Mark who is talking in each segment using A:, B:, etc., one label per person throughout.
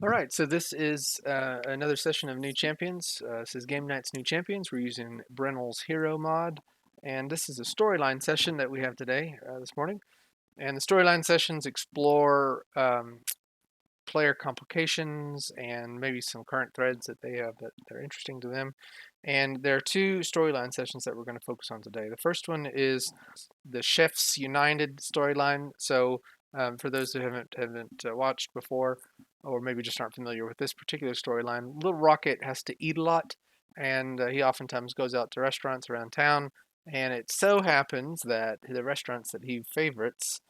A: All right, so this is another session of New Champions. This is Game Night's New Champions. We're using Brennel's Hero mod, and this is a storyline session that we have today, this morning. And the storyline sessions explore player complications and maybe some current threads that they have that are interesting to them. And there are two storyline sessions that we're going to focus on today. The first one is the Chefs United storyline. So for those who haven't watched before, or maybe just aren't familiar with this particular storyline, Lil'Rocket has to eat a lot, and he oftentimes goes out to restaurants around town. And it so happens that the restaurants that he favorites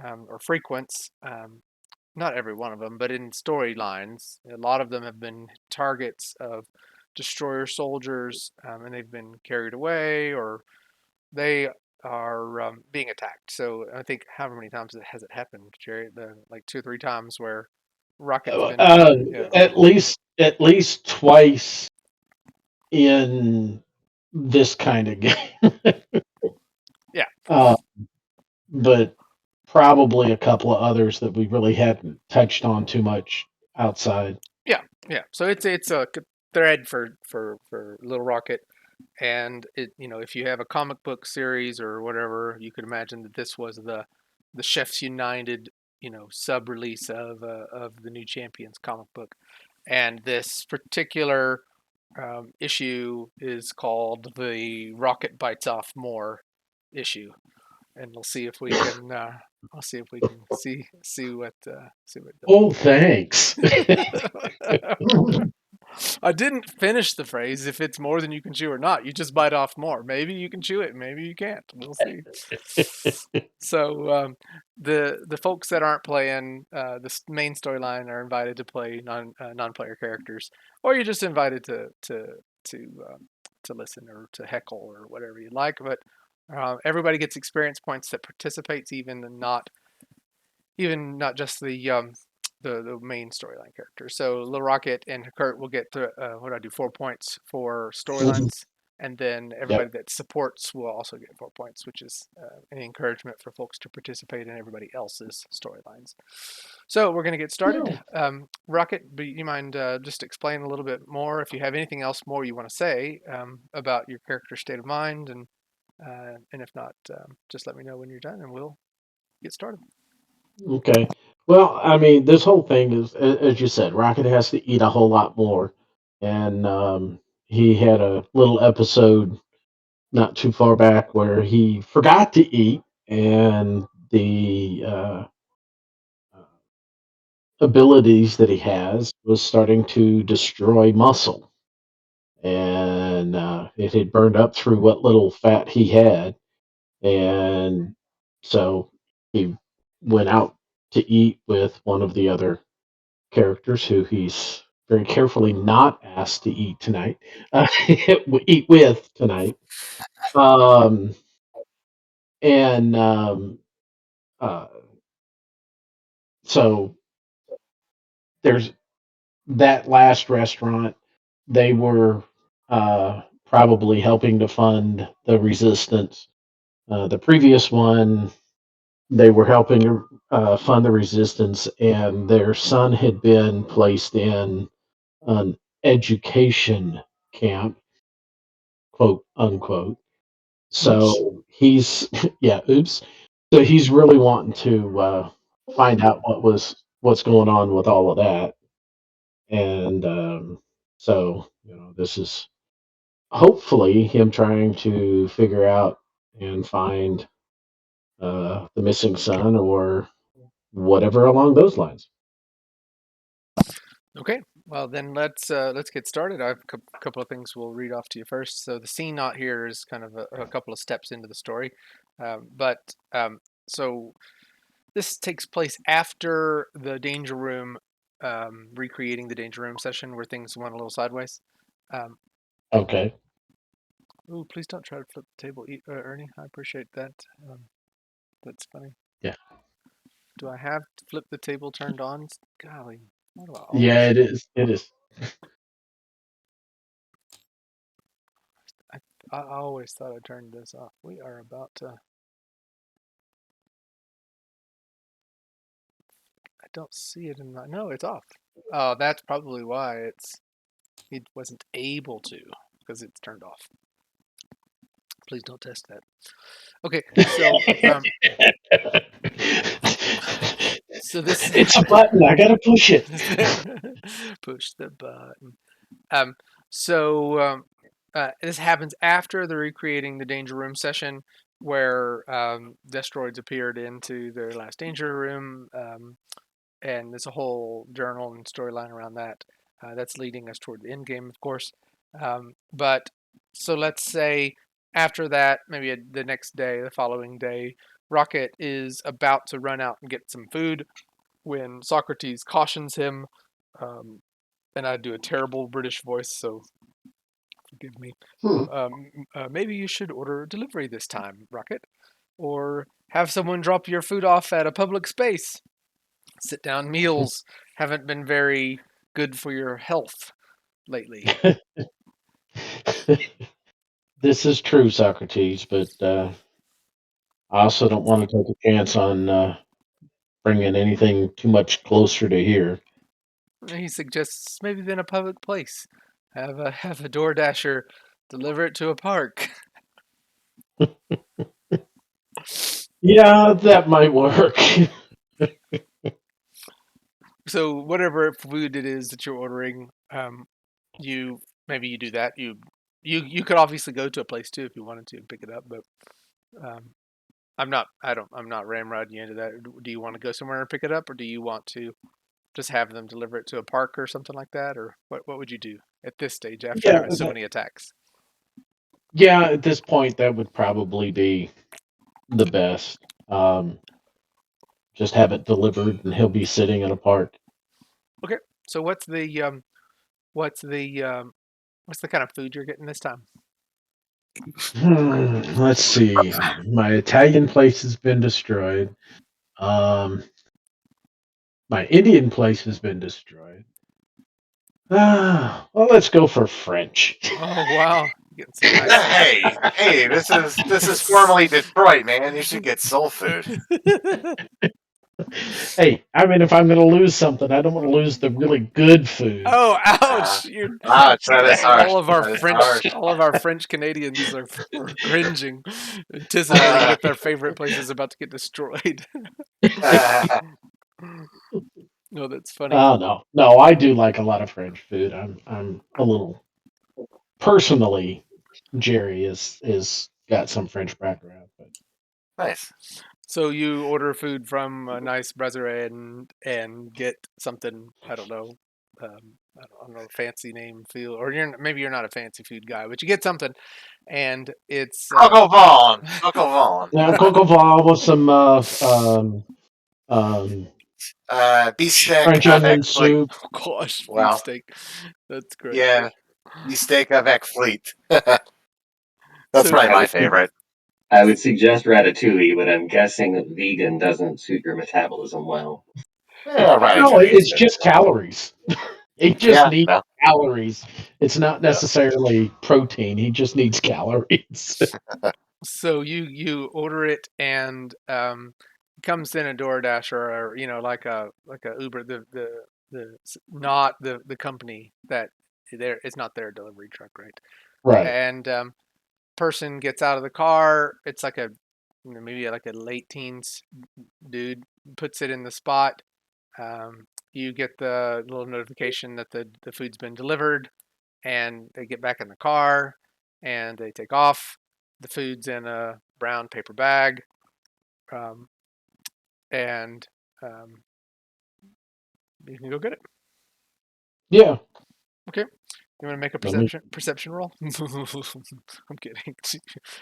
A: or frequents, not every one of them, but in storylines, a lot of them have been targets of destroyer soldiers, and they've been carried away or they are being attacked. So I think how many times has it happened, Jerry? Like two or three times where Rocket's been,
B: Uh,
A: yeah,
B: at least twice in this kind of game,
A: yeah,
B: uh, but probably a couple of others that we really hadn't touched on too much outside.
A: yeah, yeah. So it's a thread for Lil'Rocket, and if you have a comic book series or whatever, you could imagine that this was the Chefs United sub release of the New Champions comic book, and this particular issue is called the Rocket Bites Off More issue, and we'll see if we can. I'll see if we can see what
B: Oh, thanks.
A: it does. I didn't finish the phrase. If it's more than you can chew or not, you just bite off more. Maybe you can chew it. Maybe you can't. We'll see. So the folks that aren't playing the main storyline are invited to play non-player characters, or you're just invited to to listen or to heckle or whatever you like. But everybody gets experience points that participates, even not just the main storyline character. So Lil'Rocket and Kurt will get to what do I do 4 points for storylines, and then
B: Yep.
A: everybody that supports will also get 4 points, which is an encouragement for folks to participate in everybody else's storylines. So we're going to get started.
B: Yeah.
A: Rocket, do you mind just explain a little bit more if you have anything else more you want to say about your character's state of mind, and if not, just let me know when you're done, and we'll get started.
B: Okay. Well, I mean, this whole thing is, as you said, Rocket has to eat a whole lot more, and he had a little episode not too far back where he forgot to eat, and the abilities that he has was starting to destroy muscle, and it had burned up through what little fat he had, and so he went out to eat with one of the other characters who he's very carefully not asked to eat tonight, eat with tonight. Um, and uh, so there's that last restaurant. They were probably helping to fund the resistance. The previous one, they were helping to fund the resistance, and their son had been placed in an education camp, quote unquote.
A: Oops.
B: So he's yeah, oops. So he's really wanting to find out what's going on with all of that, and so this is hopefully him trying to figure out and find the missing son or whatever along those lines.
A: Okay, well then let's get started. I have a couple of things we'll read off to you first. So the scene not here is kind of a couple of steps into the story, but so this takes place after the danger room, recreating the danger room session where things went a little sideways. Um,
B: Okay.
A: ooh, please don't try to flip the table, Ernie. I appreciate that. That's funny.
B: Yeah.
A: Do I have to flip the table turned on? Golly, why do I
B: Yeah,
A: always?
B: it is. It is.
A: I, I always thought I turned this off. We are about to. don't see it in my. No, it's off. Oh, that's probably why it wasn't able to because it's turned off. Please don't test that. Okay, so this
B: It's a button. I gotta push it.
A: push the button. Um, this happens after the recreating the danger room session, where Destroids appeared into their last danger room, and there's a whole journal and storyline around that. That's leading us toward the end game, of course. But so let's say after that, maybe the next day, the following day, Rocket is about to run out and get some food when Socrates cautions him. Um, and I do a terrible British voice, so forgive me.
B: Hmm.
A: Maybe you should order delivery this time, Rocket, or have someone drop your food off at a public space. Sit down meals haven't been very good for your health lately.
B: This is true, Socrates, but I also don't want to take a chance on bringing anything too much closer to here.
A: He suggests maybe in a public place. Have a door dasher deliver it to a park.
B: Yeah, that might work.
A: So whatever food it is that you're ordering, you maybe you do that. You could obviously go to a place too if you wanted to and pick it up, but um, I'm not ramrodding you into that. Do you want to go somewhere and pick it up, or do you want to just have them deliver it to a park or something like that, or what would you do at this stage
B: Yeah,
A: after so many attacks?
B: yeah. At this point, that would probably be the best. Um, just have it delivered, and he'll be sitting in a park.
A: Okay, so what's the what's the kind of food you're getting this time?
B: Let's see. My Italian place has been destroyed. Um, my Indian place has been destroyed. Well, let's go for French.
A: Oh wow, you're getting some nice.
C: Hey, this is formerly Detroit, man. You should get soul food.
B: Hey, I mean, if I'm going to lose something, I don't want to lose the really good food.
A: Oh,
C: Uh,
A: ouch! You
C: ouch, that is harsh. That is harsh.
A: All of our French Canadians are cringing, anticipating that their favorite place is about to get destroyed. No, that's funny.
B: Oh no, no, I do like a lot of French food. I'm a little personally. Jerry is got some French background, but
C: Nice.
A: So you order food from a nice brasserie and get something. I don't know. I don't know fancy name feel, or maybe you're not a fancy food guy, but you get something, and it's
C: Coco Vaughn. Coco Vaughn.
B: now coq au vin with some um,
C: Beefsteak
B: French
C: avec
B: onion
C: fleet.
B: soup.
A: oh gosh,
C: Well,
A: beefsteak. That's great.
C: yeah, beefsteak avec fleet. That's
A: So
C: probably
D: I
C: my
D: would
C: favorite.
D: I would suggest ratatouille, but I'm guessing that vegan doesn't suit your metabolism well.
C: Yeah,
B: No,
C: ratatouille is
B: it's
C: good.
B: just calories. He just
C: Yeah,
B: needs
C: no,
B: calories. It's not
C: yeah.
B: necessarily protein. He just needs calories.
A: so you order it and it comes in a DoorDash or like a Uber not the company that there it's not their delivery truck, right?
B: Right.
A: And person gets out of the car. It's like a maybe like a late teens dude puts it in the spot. You get the little notification that the food's been delivered, and they get back in the car and they take off. The food's in a brown paper bag, um, and you can go get it.
B: Yeah.
A: Okay. You want to make a
B: Let me.
A: perception roll? I'm kidding,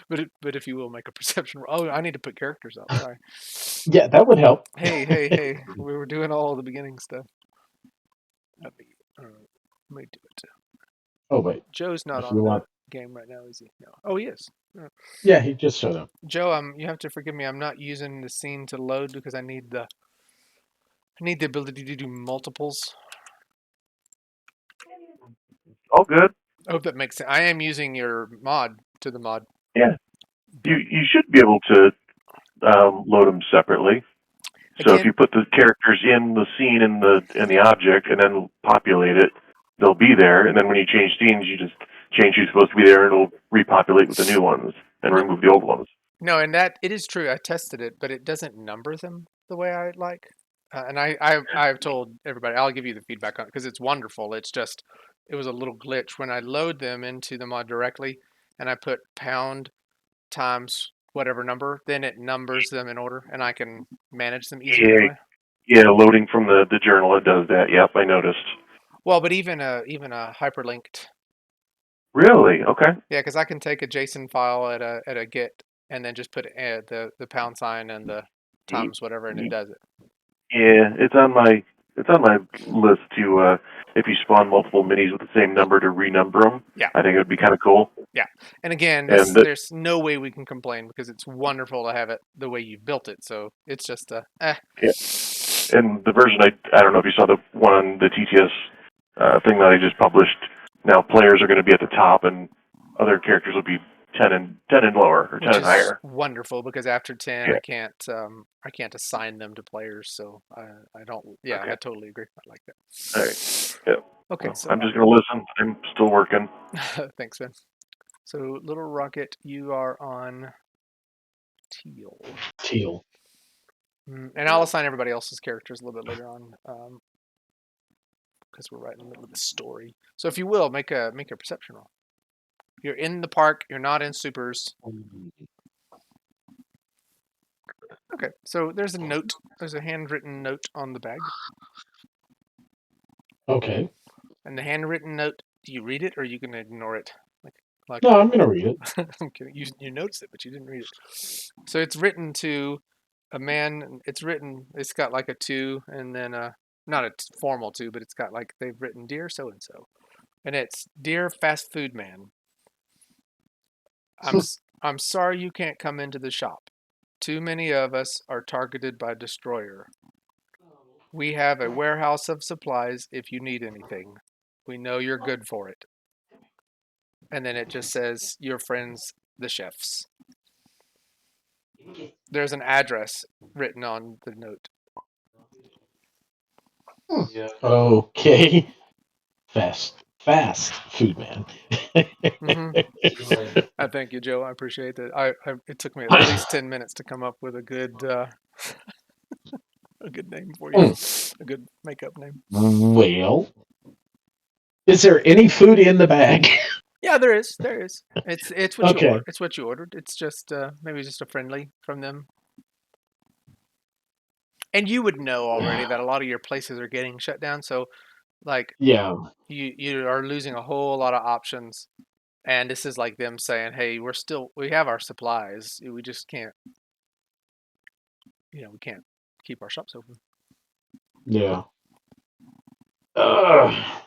A: but if you will make a perception roll. Oh, I need to put characters out. Sorry.
B: Yeah, that would help.
A: Hey! We were doing all the beginning stuff. Let me, let me do it.
B: Oh wait,
A: Joe's not
B: if you
A: on the
B: want.
A: game right now, is he? No. Oh, he is.
B: Yeah, he just showed up.
A: Joe, you have to forgive me. I'm not using the scene to load because I need the ability to do multiples.
E: All good.
A: I hope that makes sense. I am using your mod to the mod.
E: Yeah,
A: But
E: you should be able to load them separately. So if
A: Again,
E: you put the characters in the scene in the object and then populate it, they'll be there. And then when you change scenes, you just change who's supposed to be there, and it'll repopulate with the new ones and
A: no,
E: remove the old ones.
A: no, and that it is true. I tested it, but it doesn't number them the way I like. And I've told everybody I'll give you the feedback on it because it's wonderful. It's just it was a little glitch when I load them into the mod directly, and I put pound times whatever number, then it numbers them in order, and I can manage them easier that
E: Yeah,
A: way.
E: yeah, loading from the journal, it does that. Yep, I noticed.
A: Well, but even a hyperlinked,
E: Really? Okay.
A: yeah, because I can take a JSON file at a get and then just put the pound sign and the
E: Y-
A: times whatever, and it
E: y-
A: does it.
E: Yeah, it's on my list to if you spawn multiple minis with the same number to renumber them.
A: Yeah,
E: I think it would be kind of cool.
A: yeah. And again,
E: And
A: there's no way we can complain because it's wonderful to have it the way you built it. So it's just
E: yeah, and the version I don't know if you saw the one on the TTS thing that I just published. Now players are going to be at the top, and other characters will be 10 and lower or 10
A: which
E: and
A: is
E: higher.
A: wonderful because after 10
E: Yeah.
A: I can't assign them to players, so I don't, yeah,
E: Okay.
A: I totally agree. I like that.
E: All right. Yeah.
A: Okay,
E: Well,
A: so
E: I'm just going to listen. I'm still working.
A: thanks, Ben. So Lil'Rocket, you are on teal.
B: Teal.
A: And I'll assign everybody else's characters a little bit later on because we're right in the middle of the story. So if you will, make a perception roll. You're in the park. You're not in supers. Okay, so there's a note. There's a handwritten note on the bag.
B: Okay.
A: And the handwritten note, do you read it or are you going to ignore it? Like
B: No, I'm gonna read it.
A: I'm kidding. You noticed it, but you didn't read it. So it's written to a man. It's got like a 2 and then not a formal 2, but it's got like they've written dear so and so. And it's dear fast food man. I'm sorry you can't come into the shop. Too many of us are targeted by destroyer. We have a warehouse of supplies if you need anything. We know you're good for it. And then it just says your friends the chefs. There's an address written on the note.
B: Okay. Fast food man.
A: I thank you, Joe. I appreciate that. It took me at least 10 minutes to come up with a good a good name for you, a good makeup name.
B: Well, is there any food in the bag?
A: Yeah, there is. There is. It's what you
B: Okay.
A: ordered. It's what you ordered. It's just maybe just a friendly from them. And you would know already that a lot of your places are getting shut down. So like
B: Yeah.
A: you are losing a whole lot of options. And this is like them saying, "Hey, we have our supplies. We just can't, we can't keep our shops open."
B: Yeah. Ugh.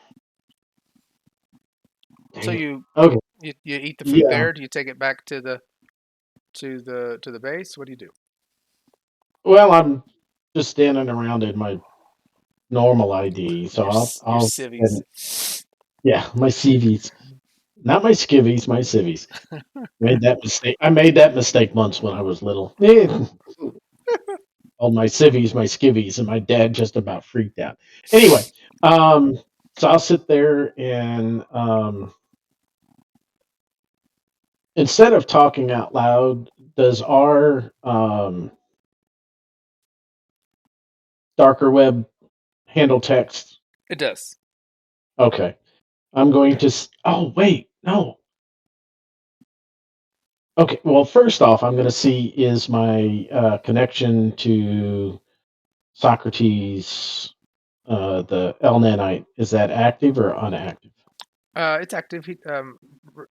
A: So
B: Dang it.
A: you
B: Okay.
A: you eat the food
B: Yeah.
A: there. Do you take it back to the base? What do you do?
B: Well, I'm just standing around in my normal ID, so
A: Your
B: I'll
A: civvies.
B: and yeah, my CVs, not my skivvies, my civvies. Made that mistake. I made that mistake once when I was little. All my civvies, my skivvies, and my dad just about freaked out. Anyway, um, so I'll sit there and instead of talking out loud, does our darker web handle text?
A: It does.
B: Okay. I'm going to. Oh, wait. No. Okay. Well, first off, I'm going to see is my connection to Socrates, the L nanite, is that active or unactive?
A: It's active.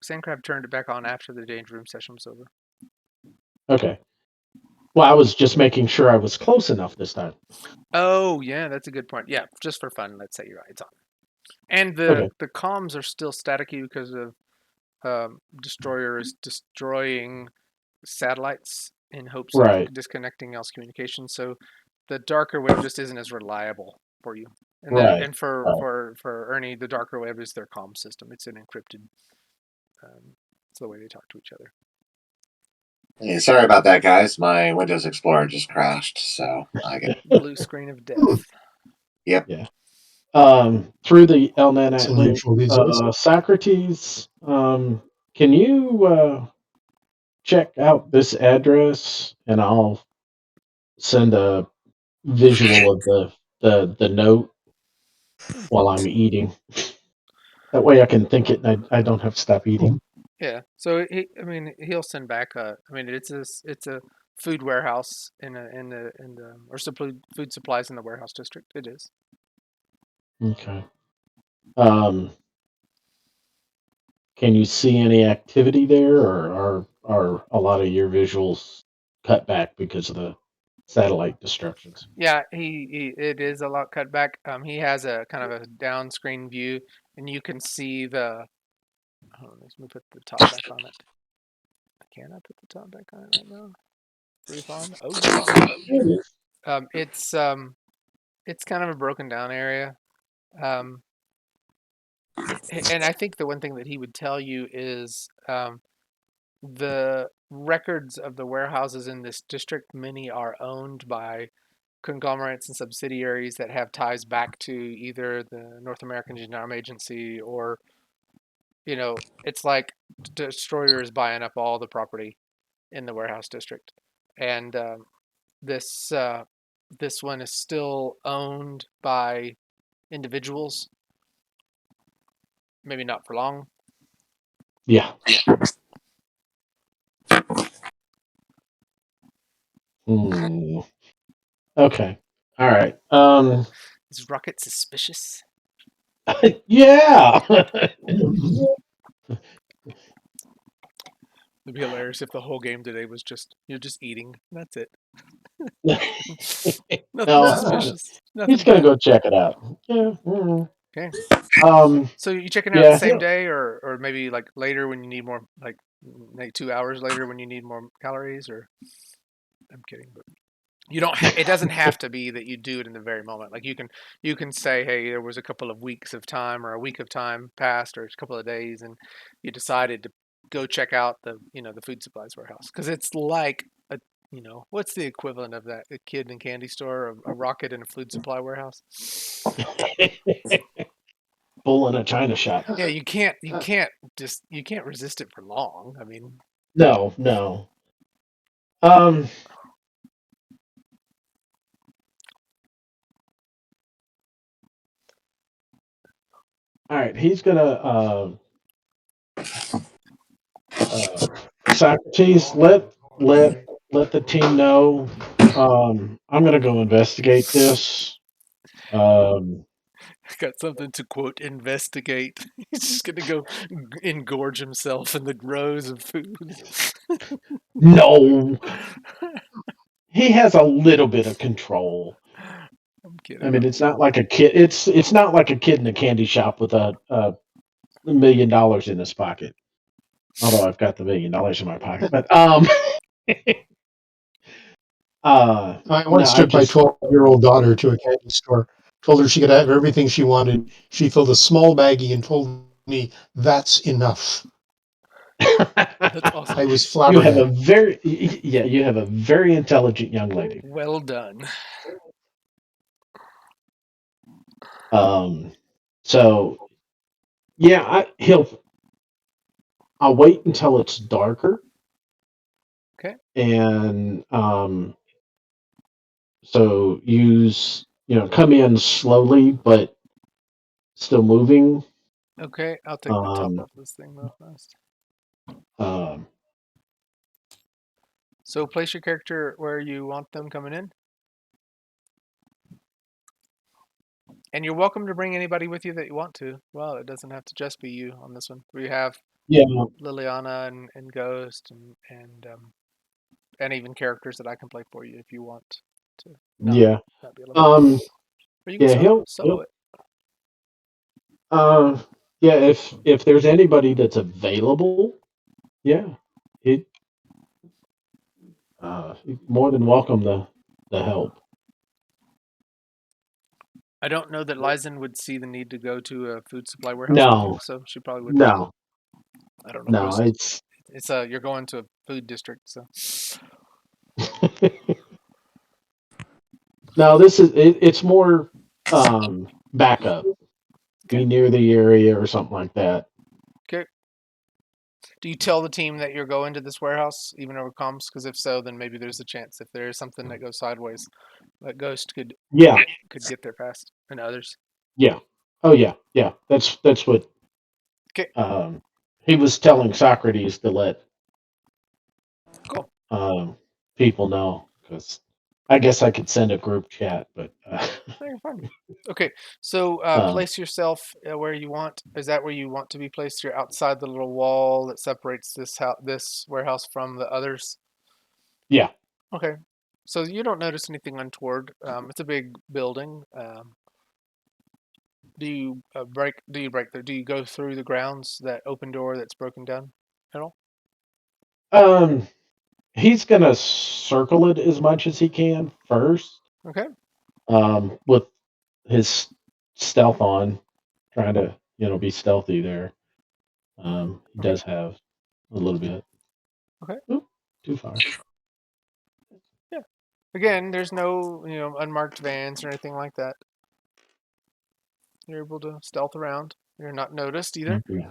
A: Sandcrab turned it back on after the danger room session was over.
B: Okay. Well, I was just making sure I was close enough this time.
A: Oh yeah, that's a good point. Yeah, just for fun, let's say you're right. It's on. And
B: Okay.
A: the comms are still staticky because of Destroyer is destroying satellites in hopes of
B: Right.
A: disconnecting else communication. So the darker web just isn't as reliable for you. And then
B: Right.
A: and for
B: Right.
A: for Ernie, the darker web is their comm system. It's an encrypted. It's the way they talk to each other.
C: Hey, sorry about that, guys. My Windows Explorer just crashed, so I get.
A: Blue screen of death.
C: Yep.
B: Yeah. Through the LNet
F: It's
B: link,
F: unusual these days.
B: Socrates, can you check out this address, and I'll send a visual of the note while I'm eating. That way I can think it, and I don't have to stop eating.
A: Yeah. So he'll send back a. I mean, it's a food warehouse in the or food supplies in the warehouse district. It is.
B: Okay. Um, can you see any activity there, or are a lot of your visuals cut back because of the satellite destructions?
A: Yeah, he it is a lot cut back. He has a kind of a down screen view, and you can see the. Hold on, let me put the top back on it. Can I put the top back on it right now? Brief on. Oh yes.
B: There it is.
A: Um, it's it's kind of a broken down area. Um, and I think the one thing that he would tell you is the records of the warehouses in this district, many are owned by conglomerates and subsidiaries that have ties back to either the North American Genome Agency or, it's like destroyers buying up all the property in the warehouse district. And this this one is still owned by individuals, maybe not for long.
B: Yeah. Hmm. Okay. All right.
A: Is Rocket suspicious?
B: Yeah.
A: It'd be hilarious if the whole game today was just you're just eating. That's it. Nothing
B: No,
A: suspicious.
B: he's
A: Nothing
B: gonna
A: bad.
B: go check it out. Yeah.
A: Okay.
B: Um.
A: So you checking out the
B: Yeah.
A: same day, or maybe like later when you need more, like 2 hours later when you need more calories, or I'm kidding, but you don't. It doesn't have to be that you do it in the very moment. Like you can say, hey, there was a couple of weeks of time or a week of time passed or a couple of days, and you decided to go check out the food supplies warehouse because it's like a what's the equivalent of that? A kid in a candy store, a rocket in a food supply warehouse.
B: Bull in a china shop.
A: Yeah, you can't resist it for long. I mean,
B: No. No. Um. All right. He's gonna. Socrates, let the team know. I'm gonna go investigate this. Um.
A: got something to quote investigate. He's just gonna go engorge himself in the rows of food.
B: No. He has a little bit of control.
A: I'm
B: I
A: kidding.
B: mean, it's not like a kid. It's not like a kid in a candy shop with $1 million in his pocket. Although I've got the $1 million in my pocket, but
F: I
B: no,
F: once
B: I
F: took my
B: just
F: 12-year-old daughter to a candy store, told her she could have everything she wanted. She filled a small baggie and told me that's enough.
A: That's awesome.
F: I was
B: you have a
F: flabbergasted.
B: you have a very intelligent young lady.
A: Well done.
B: Um, so yeah, I'll wait until it's darker,
A: Okay.
B: and so come in slowly but still moving.
A: Okay, I'll take the top
B: Um,
A: off this thing though first.
B: um,
A: So place your character where you want them coming in. And you're welcome to bring anybody with you that you want to. Well, it doesn't have to just be you on this one. We have
B: yeah,
A: Liliana and Ghost and even characters that I can play for you if you want to
B: yeah,
A: not be alone.
B: um,
A: Or you can
B: yeah.
A: solo it.
B: Uh, yeah. If there's anybody that's available, yeah, it more than welcome the help.
A: I don't know that Lizen would see the need to go to a food supply warehouse with you,
B: No,
A: so she probably wouldn't.
B: no,
A: I don't know,
B: no.
A: Ghost. It's you're going to a food district, so
B: No, it's more backup.
A: okay.
B: Be near the area or something like that.
A: Okay. Do you tell the team that you're going to this warehouse even over comms? Because if so, then maybe there's a chance if there is something that goes sideways, that Ghost
B: Yeah,
A: could get there fast, and others.
B: yeah. Oh yeah, yeah. That's what
A: Okay.
B: he was telling Socrates to let
A: Cool.
B: people know because I guess I could send a group chat, but
A: No, you're fine. Okay. So
B: um,
A: place yourself where you want. Is that where you want to be placed? You're outside the little wall that separates this warehouse from the others.
B: yeah.
A: Okay. So you don't notice anything untoward. It's a big building. Do you break? Do you break the? Do you go through the grounds that open door that's broken down at all?
B: Um, he's gonna circle it as much as he can first,
A: Okay.
B: with his stealth on, trying to be stealthy there. He
A: Okay.
B: does have a little bit.
A: Okay.
B: Oop, too far.
A: Yeah. Again, there's no unmarked vans or anything like that. You're able to stealth around. You're not noticed either.
B: Okay.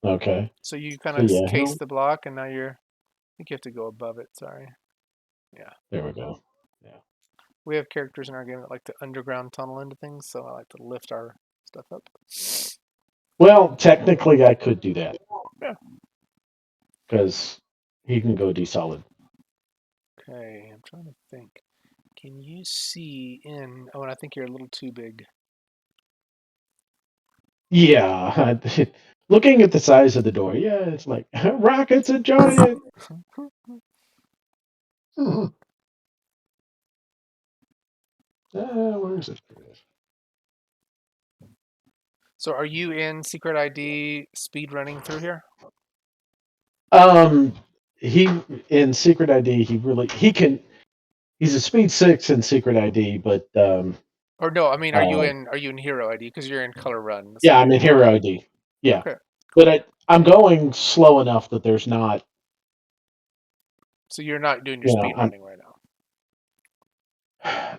B: Okay.
A: So you kind
B: So
A: of
B: yeah,
A: case the block, and now I think you have to go above it. Sorry. Yeah.
B: there we go. Yeah.
A: We have characters in our game that like to underground tunnel into things, so I like to lift our stuff up.
B: Well, technically, I could do that
A: Yeah.
B: because he can go desolid.
A: Okay. I'm trying to think. Can you see in? Oh, and I think you're a little too big.
B: Yeah. Looking at the size of the door, yeah, it's like Rocket's a giant.
F: Mhm.
B: Where is it?
A: So are you in Secret ID speed running through here?
B: Um, he in Secret ID, he can. He's a speed 6 in Secret ID, but
A: Or no, I mean,
B: uh,
A: are you in Hero ID? Because you're in Color Run. So
B: yeah, I'm in Hero ID. Yeah,
A: okay,
B: but
A: cool.
B: I'm going slow enough that there's not.
A: So you're not doing your speed
B: I'm.
A: running right now.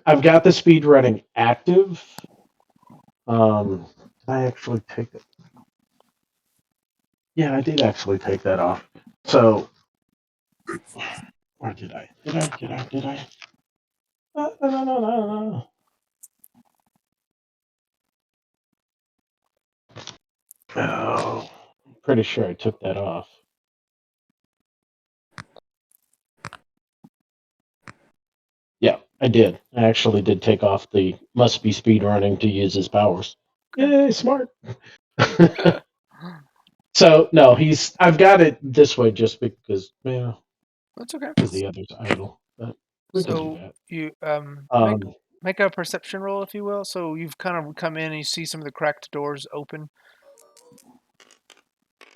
B: I've got the speed running active. I actually take it. Yeah, I did actually take that off. So, where did I? Did I? No. Oh, I'm pretty sure I took that off. Yeah, I did. I actually did take off the must be speed running to use his powers.
A: Okay.
B: Yay, smart. So no, I've got it this way just because
A: That's okay.
B: because the other's idle. But we can do
A: So
B: that.
A: you
B: Um,
A: make a perception roll, if you will. So you've kind of come in and you see some of the cracked doors open,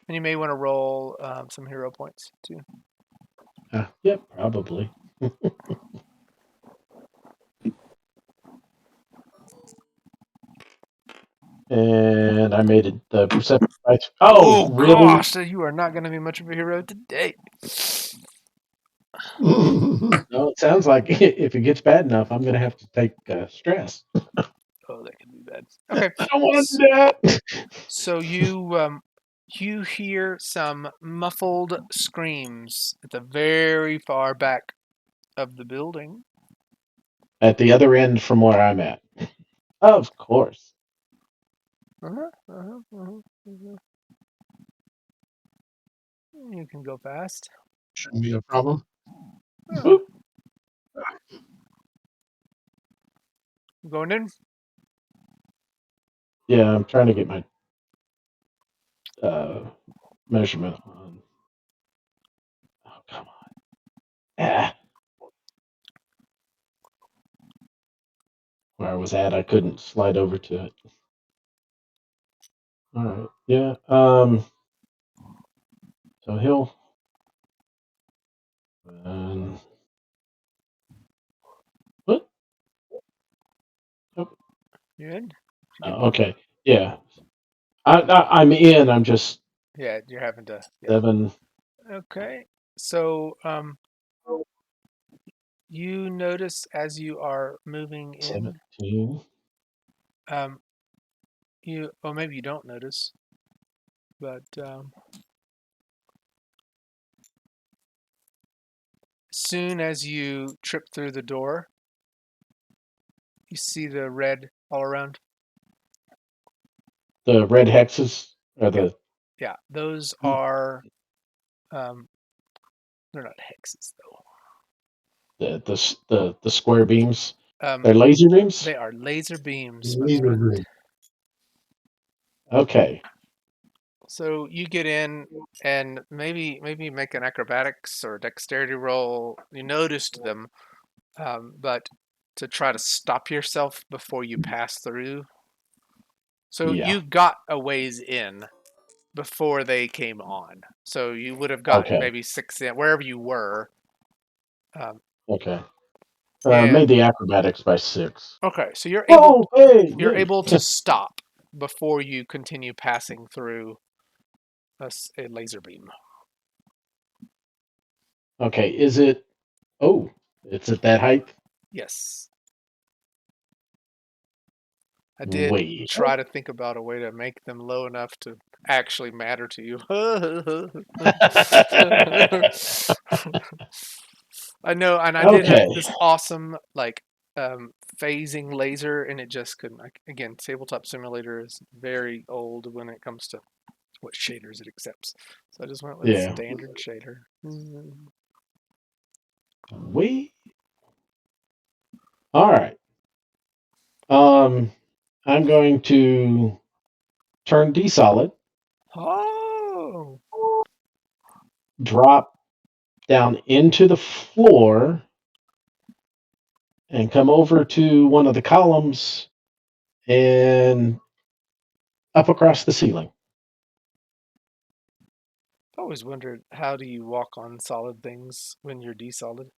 A: and you may want to roll some hero points too.
B: yeah, probably. And I made it the perception. Oh,
A: Oh
B: really?
A: gosh, so you are not going to be much of a hero today.
B: No, it sounds like if it gets bad enough, I'm going to have to take stress.
A: Oh, that could be bad. Okay,
B: I don't want to do that.
A: so you hear some muffled screams at the very far back of the building.
B: At the other end from where I'm at. Of course.
A: Uh-huh, uh-huh, uh-huh, uh-huh. You can go fast.
F: Shouldn't be a problem.
A: Yeah.
B: Whoop.
A: Going in.
B: Yeah, I'm trying to get my measurement on. Oh, come on. Ah. Where I was at, I couldn't slide over to it. All right. Yeah. So he'll. And what? Oh,
A: You in? Did you get-
B: okay. Yeah. I'm in. I'm just
A: Yeah, you're having to. Yeah.
B: 7.
A: Okay. So you notice as you are moving in,
B: 17.
A: well, maybe you don't notice, but soon as you trip through the door, you see the red all around.
B: The red hexes are
A: Yeah.
B: the
A: Yeah, those are they're not hexes
B: the square beams.
A: though.
B: They're laser beams.
A: They are laser beams, my
F: Laser
A: friend.
F: beam.
B: Okay.
A: So you get in and maybe make an acrobatics or dexterity roll. You noticed them, but to try to stop yourself before you pass through. So
B: Yeah.
A: you got a ways in before they came on. So you would have gotten
B: Okay.
A: maybe 6 in wherever you were.
B: Okay.
A: And
B: Made the acrobatics by 6.
A: okay, so you're
B: Oh, hey,
A: you're
B: me.
A: able to stop before you continue passing through a laser beam.
B: Okay. Is it? Oh, it's at that height.
A: Yes. I did
B: Wait.
A: try to think about a way to make them low enough to actually matter to you. I know, and I did have
B: Okay.
A: this awesome like phasing laser, and it just couldn't. Again, Tabletop Simulator is very old when it comes to what shaders it accepts. So I just went with
B: Yeah.
A: standard shader.
B: Wait. All right. I'm going to turn D solid,
A: Oh,
B: drop down into the floor, and come over to one of the columns and up across the ceiling.
A: I always wondered how do you walk on solid things when you're desolid?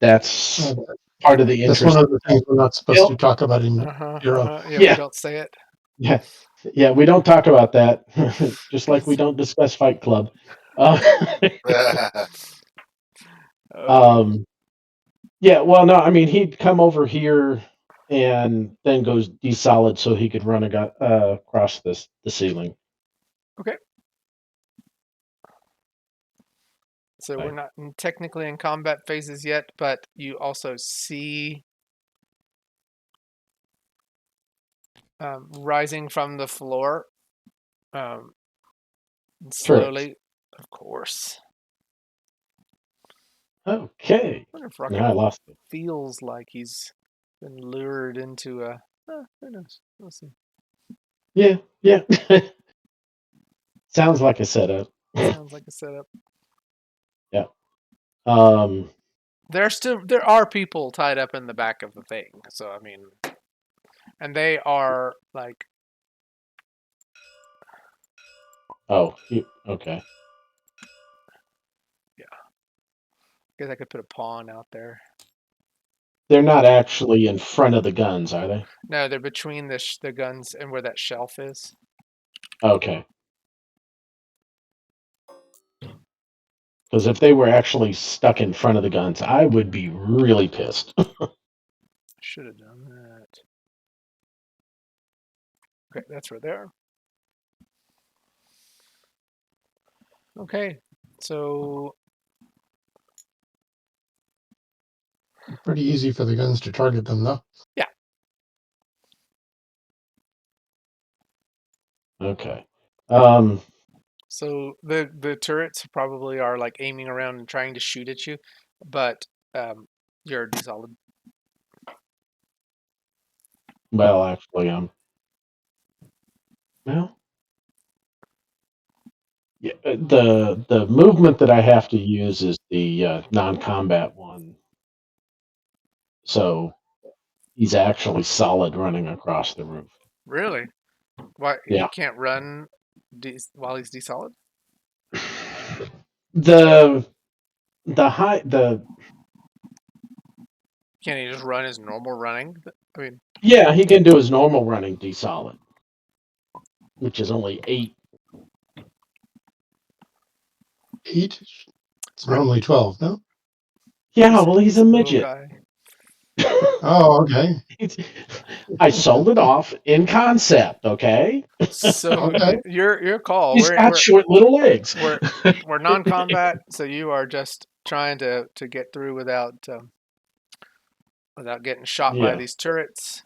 B: That's part of the
F: That's one
B: interest.
F: of the things we're not supposed to
B: Yep.
F: talk about in Hero.
A: Yeah, we
B: Yeah.
A: don't say it.
B: Yeah. Yeah. We don't talk about that, just like we don't discuss Fight Club. Uh,
A: Oh,
B: yeah. Well, no. I mean, he'd come over here and then goes desolid so he could run across the ceiling.
A: okay. So we're
B: Right.
A: not technically in combat phases yet, but you also see rising from the floor, slowly, of course.
B: Okay.
A: I wonder if
B: Now
A: Rocket
B: I lost it.
A: feels like he's been lured into a. Who knows? We'll see.
B: Yeah. Yeah. Sounds like a setup.
A: Sounds like a setup.
B: Yeah. Um.
A: There are people tied up in the back of the thing. So I mean, and they are like
B: Oh. Okay.
A: I guess I could put a pawn out there.
B: They're not actually in front of the guns, are they?
A: No, they're between the guns and where that shelf is.
B: Okay. Because if they were actually stuck in front of the guns, I would be really pissed.
A: Should have done that. Okay, that's right there. Okay, so
F: Pretty easy for the guns to target them, though.
A: yeah,
B: Okay.
A: so the turrets probably are like aiming around and trying to shoot at you, but you're solid.
B: Well, actually, well, yeah, the movement that I have to use is the non-combat one. So he's actually solid running across the roof.
A: Really? Why he
B: Yeah.
A: can't run while he's desolid?
B: The the
A: Can't he just run his normal running? I mean,
B: yeah, he can do his normal running D solid. which is only 8.
F: 8? It's
A: Right.
F: normally 12, no?
B: Yeah, well, he's a
A: little
B: midget.
A: guy.
F: Oh, okay.
B: I sold it off in concept, okay?
A: So
F: Okay.
A: your call.
B: He's got short little legs.
A: We're non-combat, so you are just trying to get through without getting shot by
B: Yeah,
A: these turrets.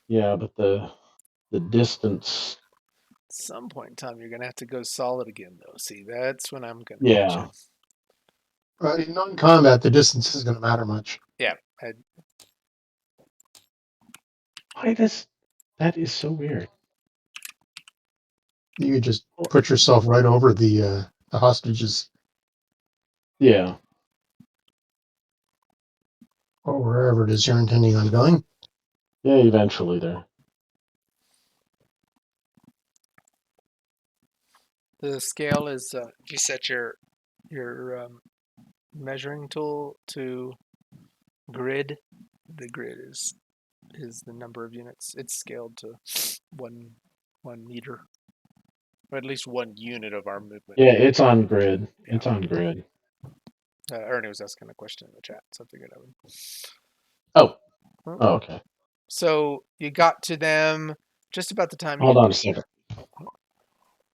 B: yeah, but the distance,
A: At some point in time, you're gonna have to go solid again, though. See, that's when I'm gonna get you.
B: yeah.
F: In non-combat, the distance isn't going to matter much.
A: Yeah,
B: Why does that is so weird?
F: You could just put yourself right over the hostages
B: Yeah,
F: or wherever it is you're intending on going.
B: yeah. Eventually, there.
A: the scale is. You set your measuring tool to grid. The grid is the number of units. It's scaled to one meter, or at least 1 unit of our movement.
B: Yeah, it's on grid.
A: Yeah.
B: It's on grid.
A: Ernie was asking a question in the chat, so I figured I would.
B: Oh,
A: Huh?
B: oh, okay.
A: So you got to them just about the time
B: Hold
A: you.
B: on a second.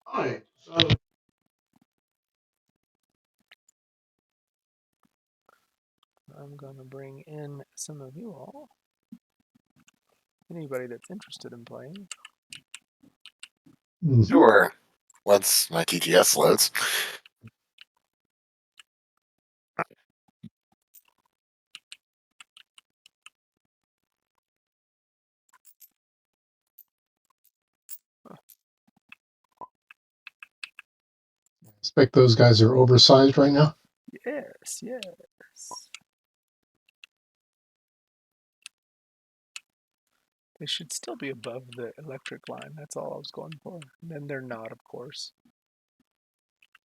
F: Hi. So
A: I'm gonna bring in some of you all. Anybody that's interested in playing.
C: Sure. Once my TTS loads.
F: I expect those guys are oversized right now.
A: Yes, yes. They should still be above the electric line. That's all I was going for. And then they're not, of course.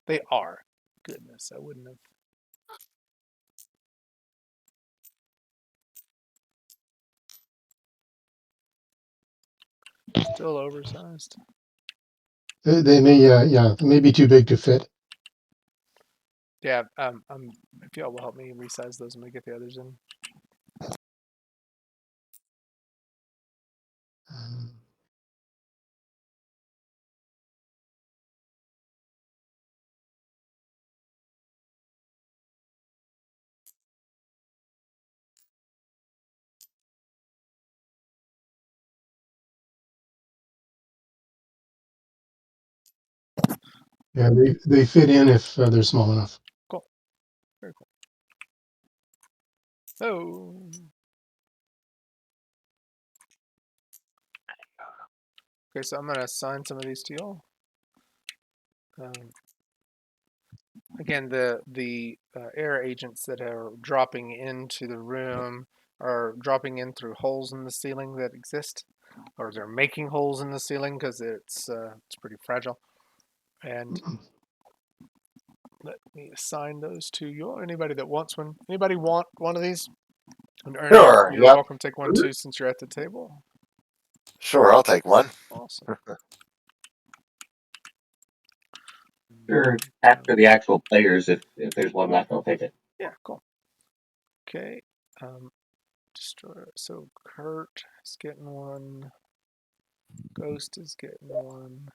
A: They are. Goodness, I wouldn't have. Still oversized.
F: They may, yeah, they may be too big to fit.
A: Yeah, if y'all will help me resize those and get the others in.
F: Um, Yeah, they fit in if they're small enough.
A: Cool. Very cool. Oh. Okay, so I'm going to assign some of these to y'all. Again, the air agents that are dropping into the room are dropping in through holes in the ceiling that exist, or they're making holes in the ceiling because it's pretty fragile. And let me assign those to you. Anybody that wants one? Anybody want one of these? And Ernie,
C: Sure.
A: you're
C: Yep.
A: welcome to take one too, since you're at the table.
C: Sure. I'll take one.
A: Awesome.
D: Sure, after the actual players, if there's one left, I'll take it.
A: Yeah, cool. Okay. Destroyer. So Kurt is getting one. Ghost is getting one.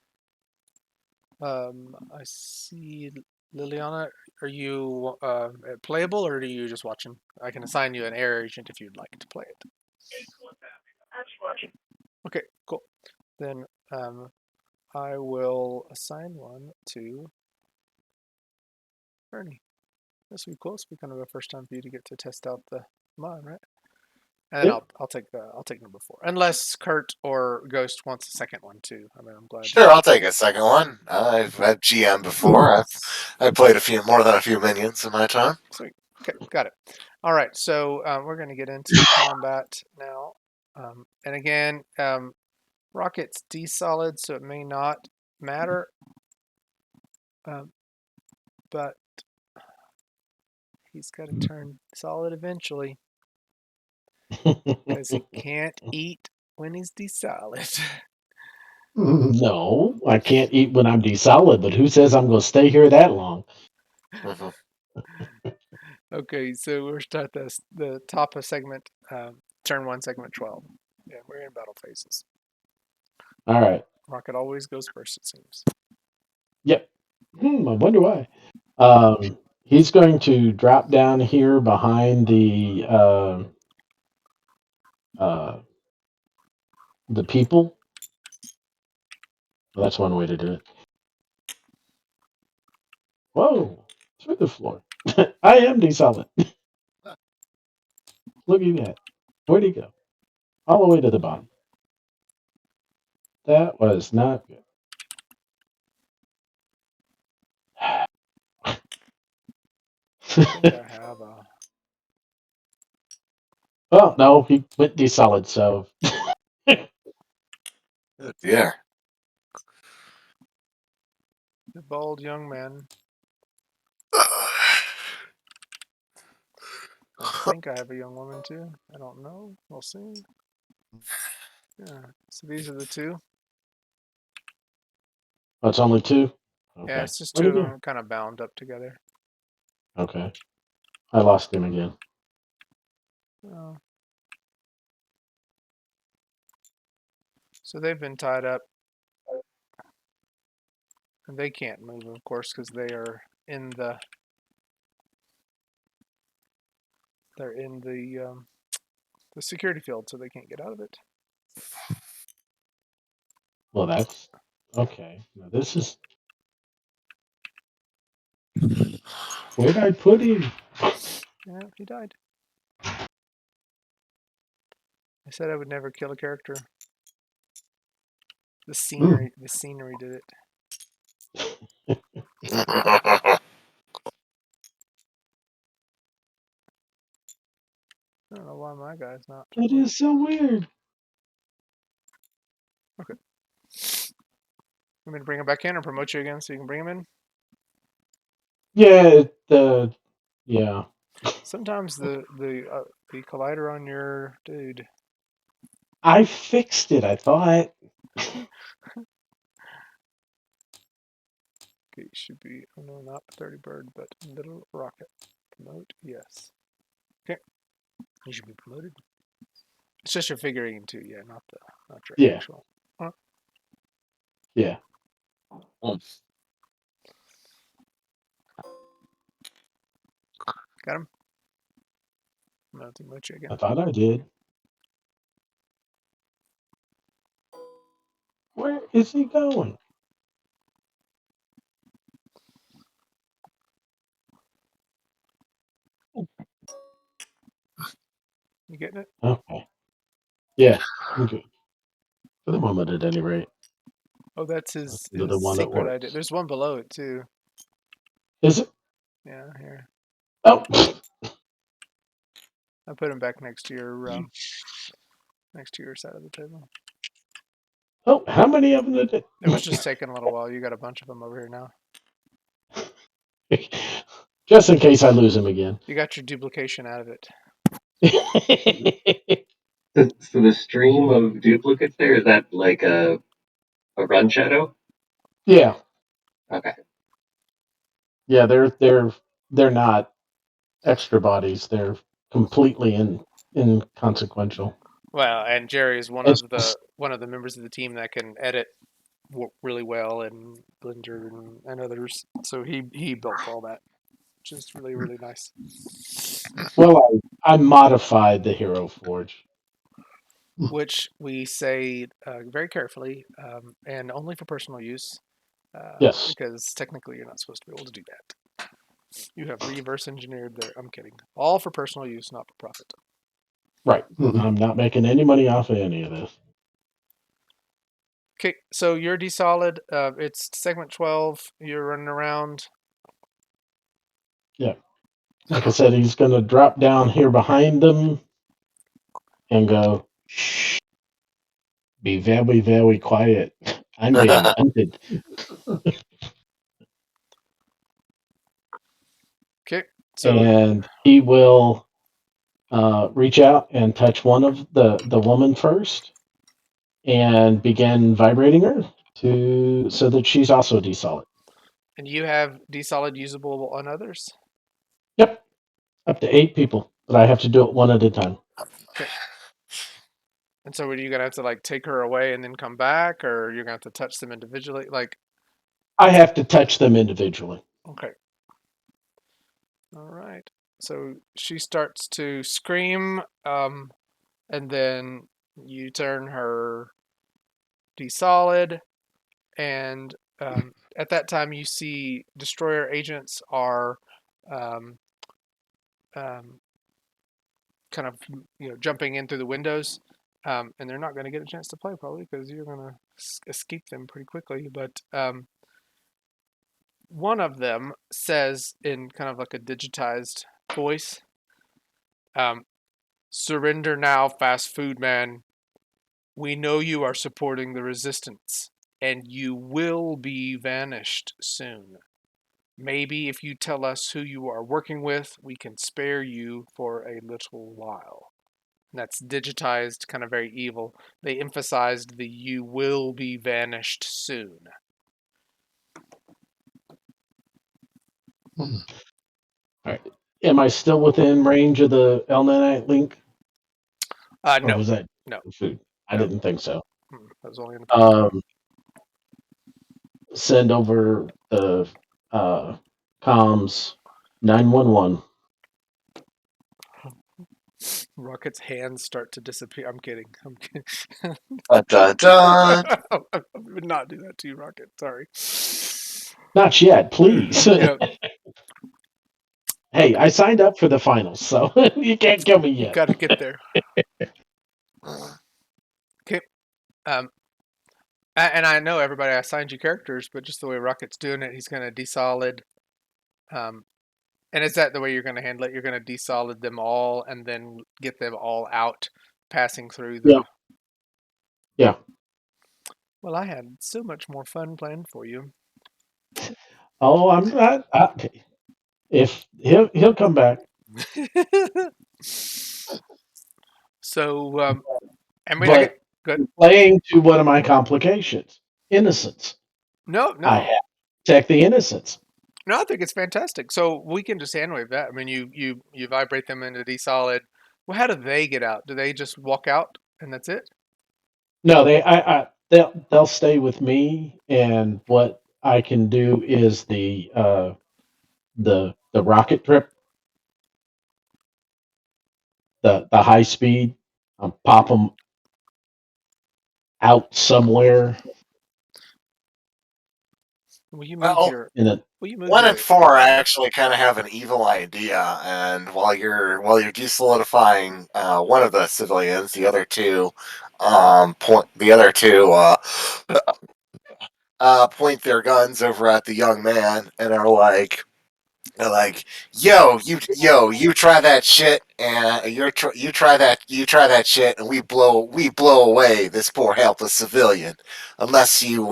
A: I see Liliana. Are you playable, or are you just watching? I can assign you an air agent if you'd like to play it. Okay, cool. Then I will assign one to Ernie. This will be cool. This will be kind of a first time for you to get to test out the mod, right? And then
B: Yep.
A: I'll take number 4, unless Kurt or Ghost wants a second one too. I mean, I'm glad.
C: Sure, I'll take a second one. I've GM before. I've played more than a few minions in my time.
A: Sweet. Okay, got it. All right, so we're going to get into combat now. And again, Rocket's D-solid, so it may not matter. But he's got to turn solid eventually, because he can't eat when he's D-solid.
B: No, I can't eat when I'm desolid, but who says I'm going to stay here that long?
C: Mhm.
A: Okay, so we're start the top of segment, turn 1, segment 12. Yeah, we're in battle phases.
B: All right.
A: Rocket always goes first, it seems.
B: Yep. I wonder why. He's going to drop down here behind uh, the people. Well, that's one way to do it. Whoa, through the floor. I am desolid. Look at that. Where'd he go? All the way to the bottom. That was not good.
A: I think I have a.
B: Well, no, he went desolid, so
C: Oh, dear.
A: The bald young man. I think I have a young woman too. I don't know. We'll see. Yeah. So these are the two.
B: oh, it's only two.
A: Yeah,
B: Okay.
A: it's just
B: Where'd
A: two
B: he
A: of
B: go?
A: them kind of bound up together.
B: Okay. I lost him again.
A: Oh. So they've been tied up, and they can't move, of course, because they are in the. They're in the security field, so they can't get out of it.
B: Well, that's okay. Now this is where'd I put him?
A: Yeah, he died. I said I would never kill a character. The scenery did it. I don't know why my guy's not.
B: It is so weird.
A: Okay. Want me to bring him back in or promote you again so you can bring him in?
B: Yeah, yeah.
A: Sometimes the collider on your dude.
B: I fixed it, I thought.
A: Okay, should be no, not 30 bird, but Lil'Rocket. Promote, yes. Okay, you should be promoted. It's just your figurine too, yeah, not your
B: Yeah,
A: actual. Huh?
B: yeah.
A: Got him. I'm gonna promote you again.
B: I thought I did. Where is he going?
A: You getting it?
B: Okay. Yeah, I'm good. For the moment, at any rate.
A: Oh, that's
B: That's
A: his
B: the one that
A: secret idea.
B: works.
A: There's one below it too.
B: Is it?
A: Yeah, here.
B: Oh,
A: I put him back next to your side of the table.
B: oh, how many of them did it?
A: It was just taking a little while. You got a bunch of them over here now.
B: Just in case I lose him again.
A: You got your duplication out of it.
D: So the stream of duplicates there, is that like a run shadow?
B: Yeah,
D: Okay.
B: yeah. They're not extra bodies. They're completely inconsequential.
A: Well, and Jerry is
B: It's
A: one of the members of the team that can edit really well, and Blender and others. So he built all that, which is really nice.
B: well, I modified the Hero Forge.
A: Which we say very carefully and only for personal use,
B: Yes,
A: because technically you're not supposed to be able to do that. You have reverse engineered there. I'm kidding. All for personal use, not for profit.
B: right.
F: Mhm.
B: I'm not making any money off of any of this.
A: Okay, so you're D-Solid. It's segment 12. You're running around.
B: Yeah. Like I said, he's going to drop down here behind them and go, shh, be very quiet. I'm being hunted.
A: Okay, so
B: And he will reach out and touch one of the woman first and began vibrating her so that she's also desolid.
A: And you have desolid usable on others?
B: Yep, up to 8 people, but I have to do it one at a time.
A: Okay. And so are you going to have to like take her away and then come back, or you're going to have to touch them individually? Like,
B: I have to touch them individually.
A: okay. All right. So she starts to scream, and then you turn her desolid, and at that time you see destroyer agents are um, um, kind of jumping in through the windows, and they're not going to get a chance to play probably because you're going to escape them pretty quickly. But one of them says in kind of like a digitized voice, "Surrender now, fast food man. We know you are supporting the resistance, and you will be vanished soon. Maybe if you tell us who you are working with, we can spare you for a little while." And that's digitized, kind of very evil. They emphasized the "you will be vanished soon."
B: All right. Am I still within range of the L9 link? Or
A: No,
B: was that
A: no,
B: food? I
A: no.
B: didn't think so.
A: That was only in the
B: Send over the comms 911.
A: Rocket's hands start to disappear. I'm kidding. I'm kidding.
C: Dun, dun, dun.
A: I would not do that to you, Rocket. Sorry.
B: Not yet, please.
A: Yeah.
B: Hey,
A: Okay.
B: I signed up for the finals, so you can't kill me
A: You
B: yet.
A: got to get there.
C: Uh,
A: Okay. And I know everybody assigned you characters, but just the way Rocket's doing it, he's going to desolid. And is that the way you're going to handle it? You're going to desolid them all and then get them all out, passing through
B: Yeah.
A: the.
B: Yeah.
A: Well, I had so much more fun planned for you.
B: Oh, I'm not. If he'll come back,
A: So, I mean,
B: but
A: good.
B: playing to one of my complications, innocence.
A: No,
B: I
A: no,
B: have to protect the innocence.
A: no. I think it's fantastic. So we can just hand wave that. I mean, you vibrate them into desolid. Well, how do they get out? Do they just walk out and that's it?
B: No, they'll stay with me, and what I can do is the rocket trip, the high speed. Pop them out somewhere
A: Will you move
C: well,
A: your?
B: in a.
A: Will you move
C: 1 and 4
A: your?
C: actually kind of have an evil idea, and while you're desolidifying one of the civilians, the other two point their guns over at the young man and are like, you try that shit, and you try that shit, and we blow away this poor helpless civilian, unless you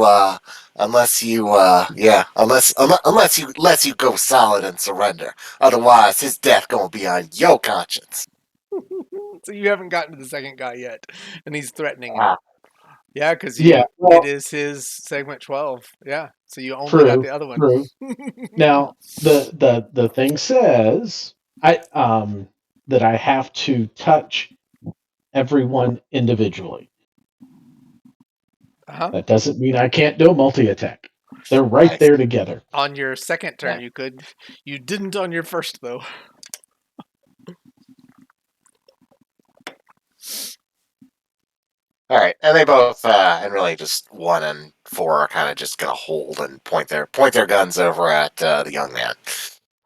C: lets you go solid and surrender. Otherwise, his death gonna be on your conscience.
A: So you haven't gotten to the second guy yet, and he's threatening him.
C: Ah,
A: Yeah, because
B: Yeah,
A: it
B: well,
A: is his segment 12. Yeah, so you only got
B: true,
A: the other one.
B: true. Now the thing says that I have to touch everyone individually.
A: Uh-huh.
B: That doesn't mean I can't do a multi attack. They're right there together.
A: On your second turn, you could. You didn't on your first, though.
C: all right, and they both, and really just 1 and 4 are kind of just gonna hold and point their guns over at the young man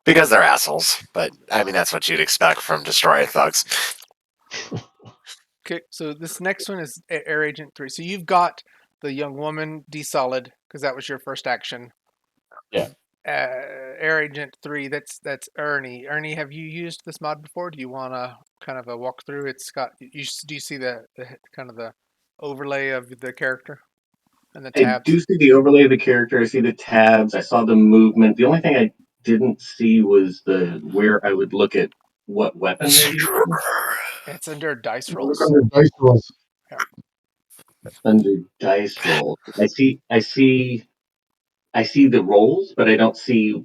C: because they're assholes. But I mean, that's what you'd expect from destroying thugs.
A: Okay, so this next one is Air Agent 3. So you've got the young woman desolid because that was your first action.
B: Yeah.
A: Air Agent 3, that's Ernie. Ernie, have you used this mod before? Do you want to kind of a walkthrough? It's got do you see the kind of the overlay of the character and the
D: I
A: tabs?
D: do see the overlay of the character. I see the tabs. I saw the movement. The only thing I didn't see was the where I would look at what weapon they're using.
A: It's under dice
F: Look
A: rolls.
F: under dice rolls.
A: Yeah.
D: Under dice roll, I see the rolls, but I don't see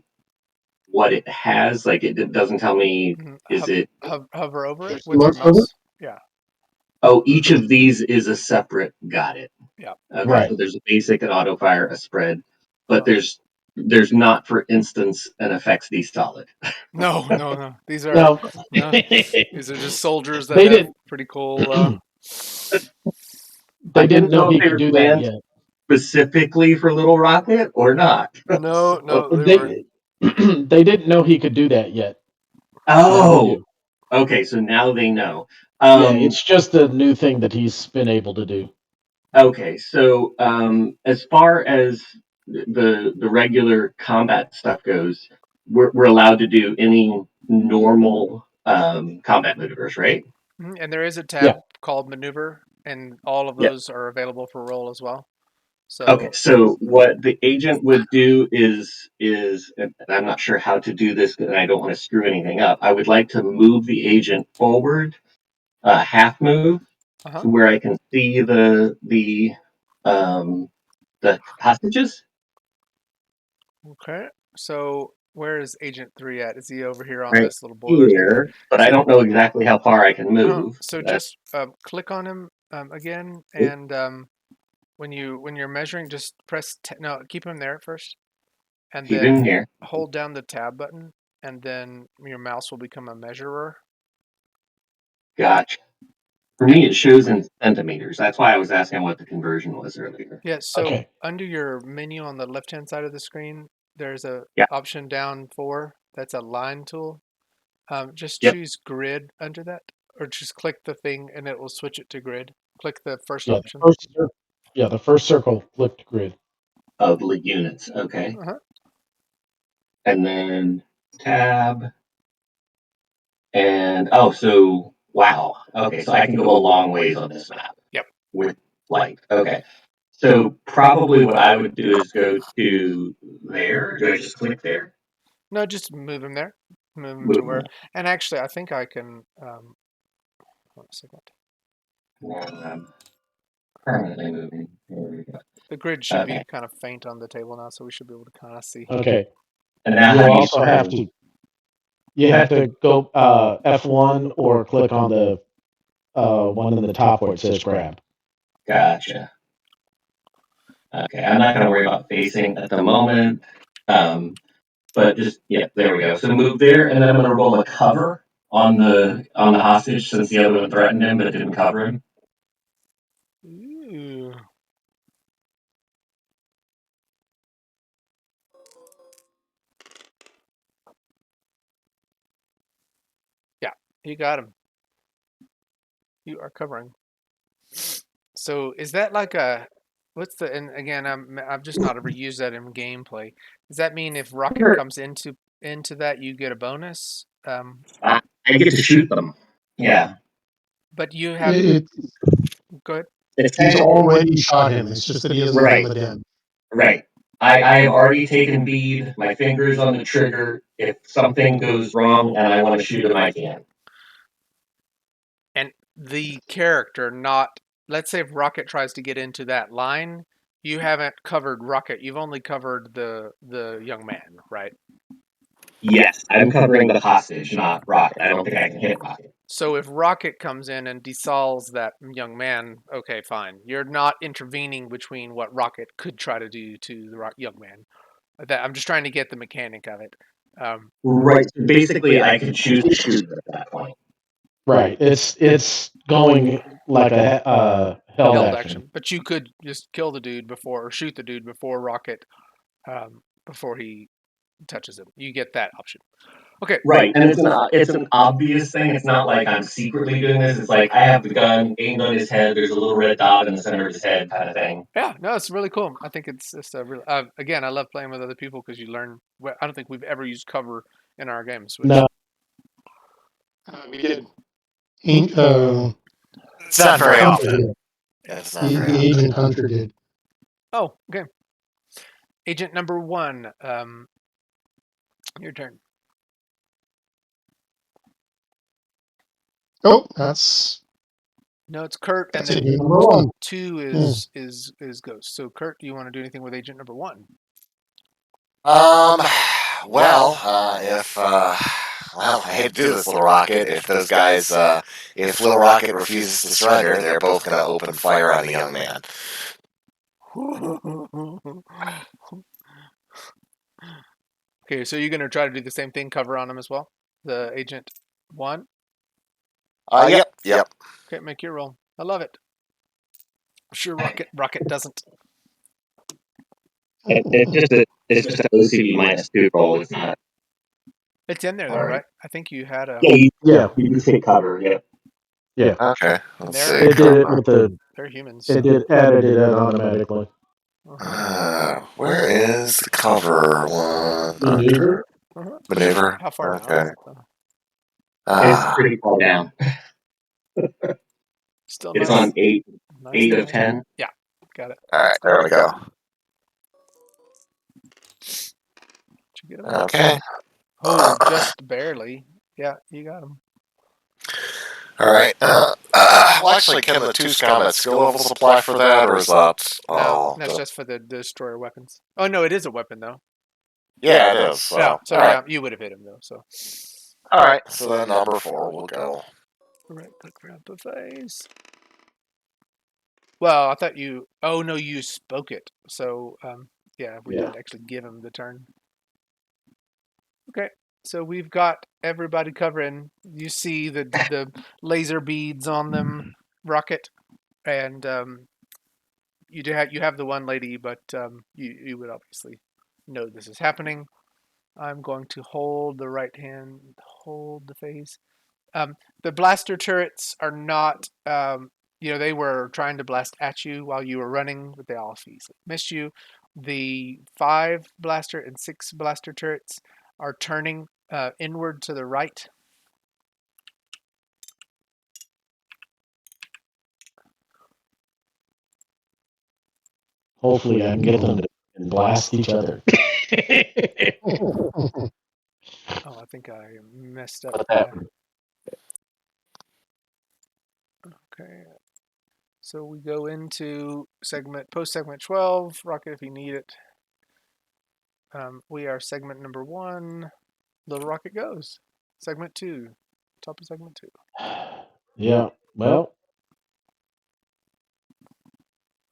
D: what it has. Like it doesn't tell me. Is it?
A: Hover over it
F: There's the
A: with your
F: marks over it.
A: mouse. Yeah,
D: Oh, each of these is a separate. Got it.
A: yeah.
D: Okay,
B: Right.
D: so there's a basic, an auto fire, a spread, but
A: Uh-huh.
D: there's not, for instance, an effects D solid.
A: No, no, no. These are
B: No,
A: no.
B: they
A: These are just soldiers that have
B: didn't.
A: pretty cool.
D: I
B: They didn't
D: didn't
B: know
D: know if
B: he
D: they
B: could
D: were
B: do that
D: planned
B: yet.
D: specifically for Lil'Rocket or not.
A: No,
D: So-
A: no, they weren't.
B: They they didn't know he could do that yet. Now they
D: oh,
B: do.
D: okay. So now they know.
B: Yeah,
D: Um,
B: it's just a new thing that he's been able to do.
D: okay. So as far as the regular combat stuff goes, we're allowed to do any normal combat maneuvers, right?
A: And there is a tab
B: Yeah.
A: called Maneuver, and all of
D: Yeah.
A: those are available for roll as well.
D: Okay,
A: So,
D: so what the agent would do is and I'm not sure how to do this, and I don't want to screw anything up. I would like to move the agent forward, half move,
A: uh-huh.
D: to where I can see um the hostages
A: Okay. So, where is Agent 3 at? Is he over here on
D: right
A: this little boiler thing?
D: here, but I
A: So,
D: don't know exactly how far I can move.
A: so
D: That's
A: just click on him again,
D: it.
A: and when you're measuring, just press no, keep him there first, and
D: Keep him
A: then
D: here.
A: hold down the tab button, and then your mouse will become a measurer.
D: Gotcha. For
A: And
D: me, it shows in centimeters. That's why I was asking what the conversion was earlier.
A: yeah, so
B: Okay.
A: under your menu on the left-hand side of the screen, there's a
D: Yeah.
A: option down for that's a line tool. Just
D: Yep.
A: choose grid under that, or just click the thing and it will switch it to grid. Click the first
B: Yeah.
A: option.
B: The first circle flipped grid.
D: Of the units. Okay.
A: Uh-huh.
D: And then tab. And oh, so wow. Okay, so I can go a long ways on this map
A: Yep.
D: with light. Okay. So probably what I would do is go to there. Do I just click there?
A: No, just move him there. Move him to
D: Move
A: where.
D: that.
A: And actually, I think I can. Hold on a second.
D: And I'm permanently moving. There we go.
A: The grid should be
D: Okay.
A: kind of faint on the table now, so we should be able to kind of see.
B: Okay.
D: And now how
B: You'll
D: do you
B: also have
D: turn?
B: to you have to go F1 or click on the one in the top where it says grab.
D: Gotcha. Okay, I'm not going to worry about facing at the moment. But just yeah, there we go. So move there, and then I'm going to roll a cover on the hostage since the other one threatened him but it didn't cover him.
A: Ooh. Yeah, you got him. You are covering. So is that like a what's the and again I've just not ever used that in gameplay. Does that mean if Rocket
D: Sure.
A: comes into that you get a bonus?
D: I get to shoot them. Yeah,
A: But you have
F: It,
A: go ahead.
D: it's
F: he's
D: technically
F: already shot him. It's just that he hasn't done
D: right.
F: the damage.
D: Right. I have already taken bead. My finger's on the trigger. If something goes wrong and I want to shoot him, I can.
A: And the character not let's say if Rocket tries to get into that line, you haven't covered Rocket. You've only covered the young man, right?
D: Yes, I'm covering the hostage, not Rocket. I don't think I can hit Rocket.
A: So if Rocket comes in and desols that young man, okay, fine. You're not intervening between what Rocket could try to do to the young man. That I'm just trying to get the mechanic of it. Um,
D: Right. So basically, I can choose to shoot him at that point.
B: Right. It's going like a held
A: held
B: action.
A: action, but you could just kill the dude before or shoot the dude before Rocket, before he touches him. You get that option. Okay.
D: Right, and it's an obvious thing. It's not like I'm secretly doing this. It's like I have the gun aimed on his head. There's a little red dot in the center of his head, kind of thing.
A: Yeah, no, it's really cool. I think it's just a real. Again, I love playing with other people because you learn. I don't think we've ever used cover in our games. Which,
B: No.
F: We did.
C: It's not very
F: Hunter
C: often.
F: did.
C: Yeah, it's not very
F: The
C: often.
F: agent Hunter did.
A: Oh, okay. Agent number 1. Your turn.
F: Oh, that's
A: No, it's Kurt, and
F: That's
A: then
F: agent number one.
A: 2 is Ghost. So Kurt, do you want to do anything with agent number 1?
C: Um, well, I hate to do this, Lil'Rocket. If those guys, if Lil'Rocket refuses to surrender, they're both going to open fire on the young man.
A: Okay, so you're gonna try to do the same thing, cover on him as well. The agent 1.
C: Yep.
A: Okay, make your roll. I love it. I'm sure Rocket doesn't.
D: It's just an OCD -2 roll. It's not.
A: It's in there though, right? I think you had a.
B: Yeah.
D: You just hit cover. Yeah.
B: Yeah.
C: Okay. Let's see.
B: It did it with the.
A: They're humans.
B: It did added it in automatically.
C: Where is the cover one?
B: Maneuver.
C: Maneuver.
A: How far
C: Okay.
A: down?
D: It's pretty far down.
A: Still
D: It's
A: nice.
D: on 8
A: Nice
D: of 10.
A: Yeah, got it.
C: All right, there we go.
A: Did you get him?
C: Okay.
A: Oh, just barely. Yeah, you got him.
C: All right. Well, actually, can the 2's combat skill levels apply for that, or is that?
A: No, that's just for the destroyer weapons. Oh no, it is a weapon though.
C: Yeah, it is. So,
A: Yeah, so
C: all right.
A: you would have hit him though. So.
C: All right. So then number 4 will go.
A: Right click around the face. Well, I thought you. Oh no, you spoke it. So yeah, we didn't actually give him the turn. Okay, so we've got everybody covering. You see the laser beads on them, Rocket, and you have the one lady, but you would obviously know this is happening. I'm going to hold the right hand, hold the face. The blaster turrets are not, they were trying to blast at you while you were running, but they all easily missed you. The 5 blaster and 6 blaster turrets are turning inward to the right.
B: Hopefully, I can get them to blast each other.
A: Oh, I think I messed up.
B: What happened?
A: Okay. So we go into post segment 12. Rocket, if you need it. We are segment number 1. Lil'Rocket goes. Segment 2. Top of segment 2.
B: Yeah. Well,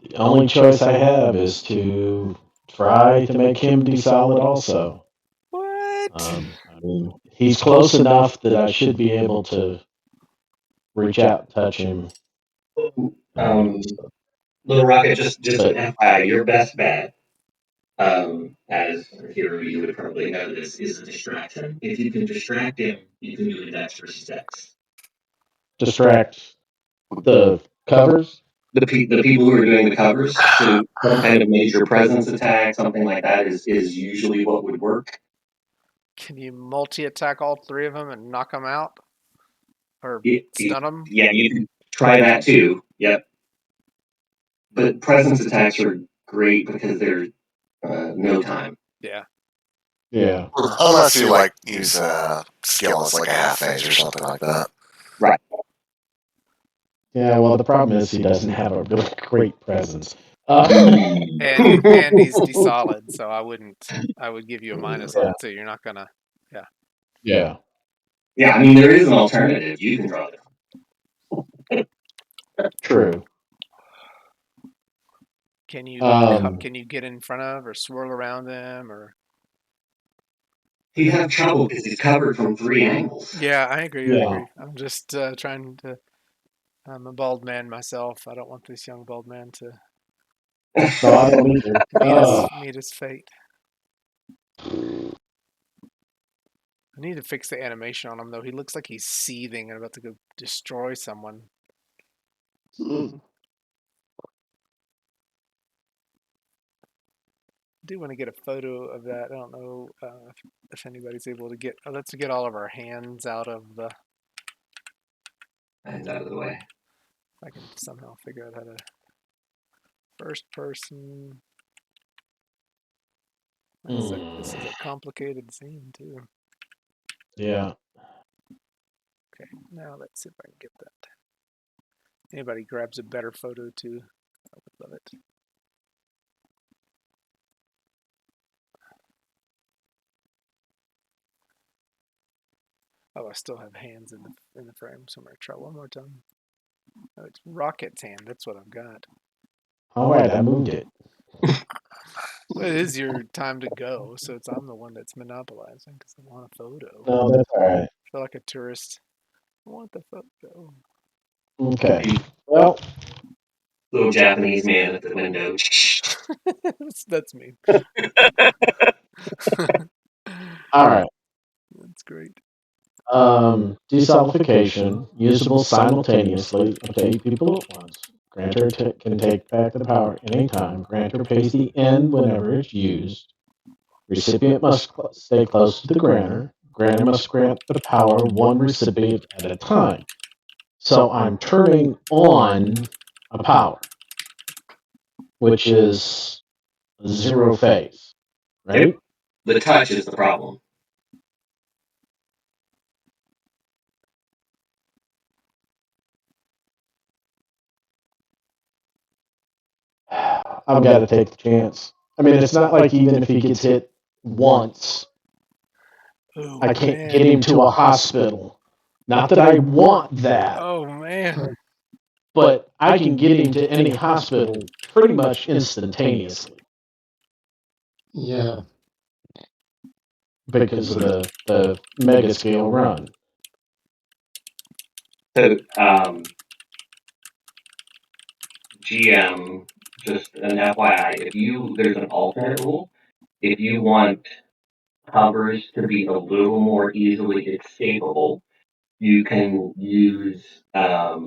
B: the only choice I have is to try to make him desolid also.
A: What?
B: I mean, he's close enough that I should be able to reach out and touch him.
D: Lil'Rocket, just an FYI, your best bet, as a hero, you would probably know this, is a distraction. If you can distract him, you can do a Dex versus Dex.
B: Distract the covers?
D: The people who are doing the covers, so some kind of major presence attack, something like that, is usually what would work.
A: Can you multi-attack all 3 of them and knock them out? Or stun them?
D: Yeah, you can try that too. Yep. But presence attacks are great because they're no time.
A: Yeah.
B: Yeah.
C: Unless you use skill as like a half phase or something like that.
D: Right.
B: Yeah, well, the problem is he doesn't have a really great presence.
A: And he's desolid, so I would give you a minus on it too. You're not gonna.
B: Yeah.
D: Yeah, I mean, there is an alternative. You can draw it.
B: True.
A: Can you get in front of or swirl around them or?
D: He'd have trouble because he's covered from 3 angles.
A: Yeah, I agree.
B: Yeah.
A: I agree. I'm just trying to. I'm a bald man myself. I don't want this young bald man to
B: No, I don't either.
A: meet his fate. I need to fix the animation on him though. He looks like he's seething and about to go destroy someone. I do want to get a photo of that. I don't know if anybody's able to get. Let's get all of our hands out of the.
D: Hands out of the way.
A: If I can somehow figure out how to. First person. This is a complicated scene too.
B: Yeah.
A: Okay, now let's see if I can get that Anybody grabs a better photo too, I would love it. Oh, I still have hands in the frame, so I'm gonna try one more time. Oh, it's Rocket's hand. That's what I've got.
B: All right, I moved it.
A: Well, it is your time to go, so I'm the one that's monopolizing because I want a photo.
B: No, that's all right.
A: I feel like a tourist. I want the photo.
B: Okay. Well,
D: Little Japanese man at the window.
A: That's me.
B: all right.
A: That's great.
B: Desulfication, usable simultaneously up to 8 people at once. Grantor can take back the power anytime. Grantor pays the end whenever it's used. Recipient must stay close to the grantor. Grantor must grant the power one recipient at a time. So I'm turning on a power, which is 0 phase, right?
D: The touch is the problem.
B: I've got to take the chance. I mean, it's not like even if he gets hit once,
A: Oh,
B: I can't
A: man.
B: get him to a hospital. Not that I want that,
A: Oh man.
B: but I can get him to any hospital pretty much instantaneously
F: Yeah.
B: because of the mega scale run.
D: So, GM, just an FYI, there's an alternate rule. If you want hovers to be a little more easily escapable, you can use a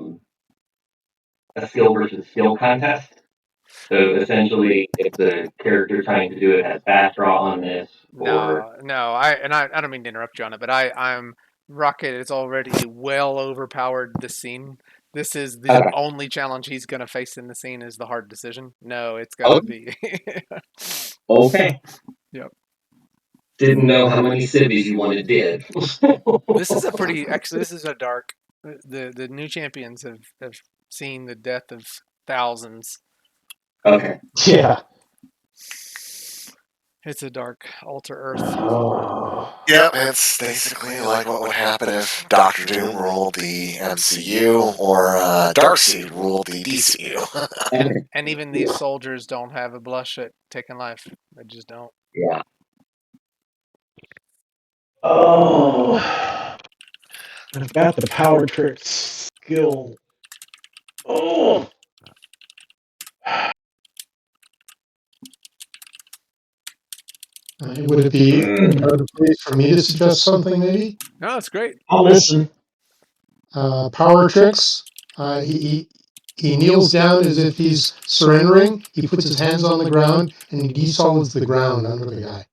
D: skill versus skill contest. So essentially, if the character trying to do it has fast draw on this, or
A: No. I don't mean to interrupt you on it, but I'm Rocket is already well overpowered this scene. This is the
D: okay,
A: only challenge he's gonna face in the scene is the hard decision. No, it's gotta be.
D: okay,
A: Yep.
D: didn't know how many civvies you wanted dead.
A: This is a pretty. Actually, this is a dark. The new champions have seen the death of thousands.
D: Okay,
B: Yeah.
A: It's a dark alter Earth.
B: Oh.
C: Yep, it's basically like what would happen if Doctor Doom ruled the MCU or Darkseid ruled the DCU.
A: And even these soldiers don't have a blush at taking life. They just don't.
D: yeah.
B: Oh. I've got the power trick skill. Oh.
F: Would it be out of place for me to suggest something, maybe?
A: No, it's great.
B: I'll listen.
F: Power tricks. He kneels down as if he's surrendering. He puts his hands on the ground and he desolids the ground under the guy.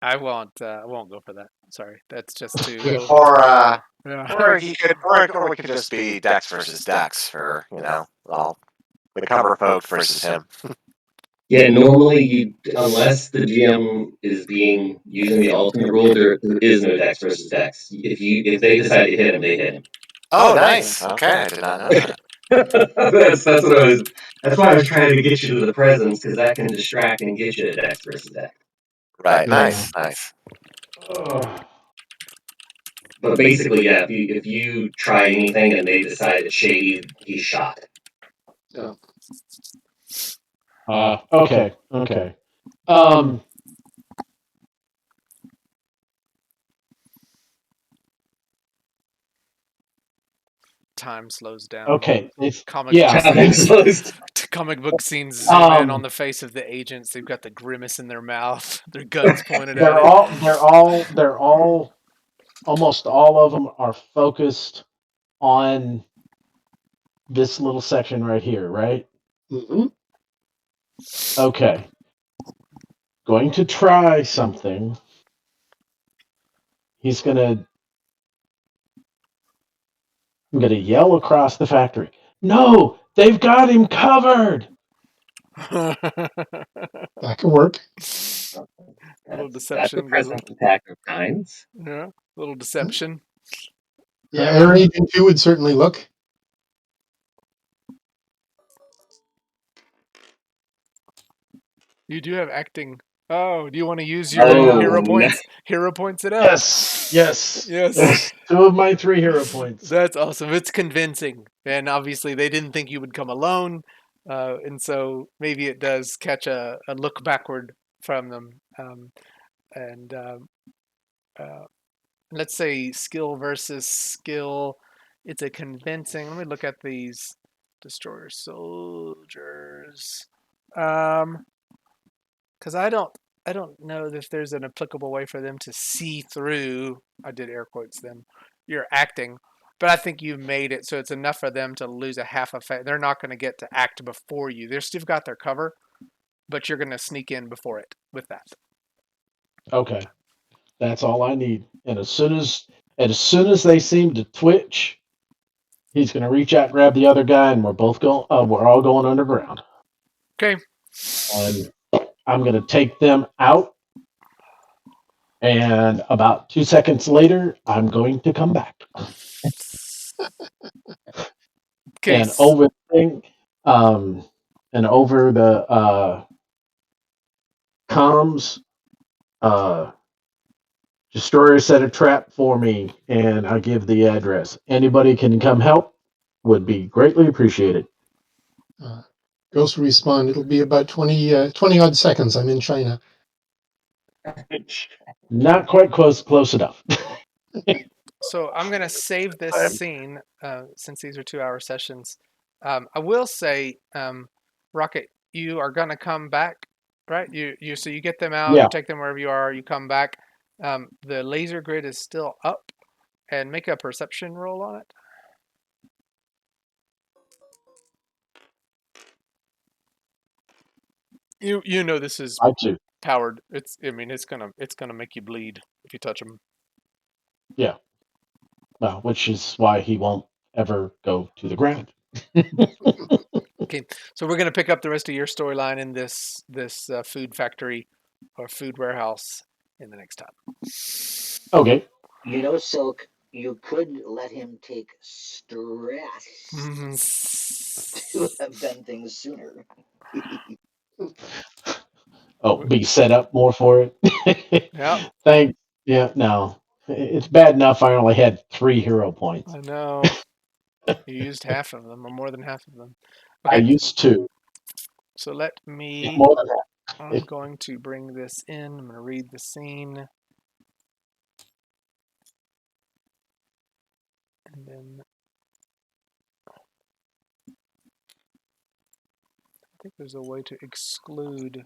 A: I won't go for that. Sorry, that's just too.
F: Yeah.
A: Yeah.
C: Or he could, or it could just be Dex versus Dex for all the cover folk versus him.
D: Yeah, normally unless the GM is using the ultimate rule, there is no Dex versus Dex. If they decide to hit him, they hit him.
C: Oh, nice. Okay, I did not know that.
D: that's what I was. That's why I was trying to get you to the presence because that can distract and get you to Dex versus Dex.
C: Right,
F: Yeah.
C: nice.
B: Oh.
D: But basically, yeah, if you try anything and they decide it's shady, he's shot.
F: Yeah.
B: Okay.
A: Time slows down.
B: Okay.
A: Comic
B: Yeah.
A: comic book scenes zoom in on the face of the agents. They've got the grimace in their mouth, their guns pointed at it.
B: They're all almost all of them are focused on this little section right here, right?
F: Mm-hmm.
B: Okay. Going to try something. I'm gonna yell across the factory. No, they've got him covered.
F: That could work.
A: Little
D: That's
A: deception
D: a
A: goes
D: presence
A: on.
D: attack of kinds.
A: Yeah, little deception.
F: Yeah, Air Agent 2 would certainly look.
A: You do have acting. Oh, do you want to use your
D: Oh,
A: hero
D: no.
A: points? Hero points it up.
B: Yes.
A: Yes.
B: Yes. 2 of my 3 hero points.
A: That's awesome. It's convincing, and obviously they didn't think you would come alone, and so maybe it does catch a look backward from them. And uh, let's say skill versus skill. It's a convincing. Let me look at these destroyer soldiers. Because I don't know if there's an applicable way for them to see through. I did air quotes them. You're acting, but I think you've made it so it's enough for them to lose a half effect. They're not going to get to act before you. They're still got their cover, but you're going to sneak in before it with that.
B: Okay. That's all I need. And as soon as they seem to twitch, he's going to reach out, grab the other guy, and we're both going. We're all going underground.
A: Okay.
B: And I'm going to take them out. And about 2 seconds later, I'm going to come back. And
A: Case.
B: over the thing, um, and over the comms, uh, destroyer set a trap for me, and I give the address. Anybody can come help would be greatly appreciated.
F: Ghost will respond. It'll be about 20 odd seconds. I'm in China.
B: Not quite close enough.
A: So I'm going to save this scene since these are 2-hour sessions. I will say, Rocket, you are going to come back, right? So you get them out,
B: Yeah.
A: you take them wherever you are, you come back. The laser grid is still up, and make a perception roll on it. You know this is
B: I too.
A: powered. It's gonna make you bleed if you touch them.
B: Yeah. Which is why he won't ever go to the ground.
A: Okay, so we're gonna pick up the rest of your storyline in this food factory or food warehouse in the next time.
B: Okay.
G: You know, Silk, you could let him take stress
A: Mhm.
G: to have done things sooner.
B: Oh, be set up more for it.
A: Yep,
B: Thanks. Yeah. No, it's bad enough I only had 3 hero points.
A: I know. You used half of them, or more than half of them.
B: I
A: Okay,
B: used to.
A: so let
B: Yeah,
A: me.
B: more than
A: I'm
B: that.
A: going to bring this in. I'm going to read the scene, and then I think there's a way to exclude.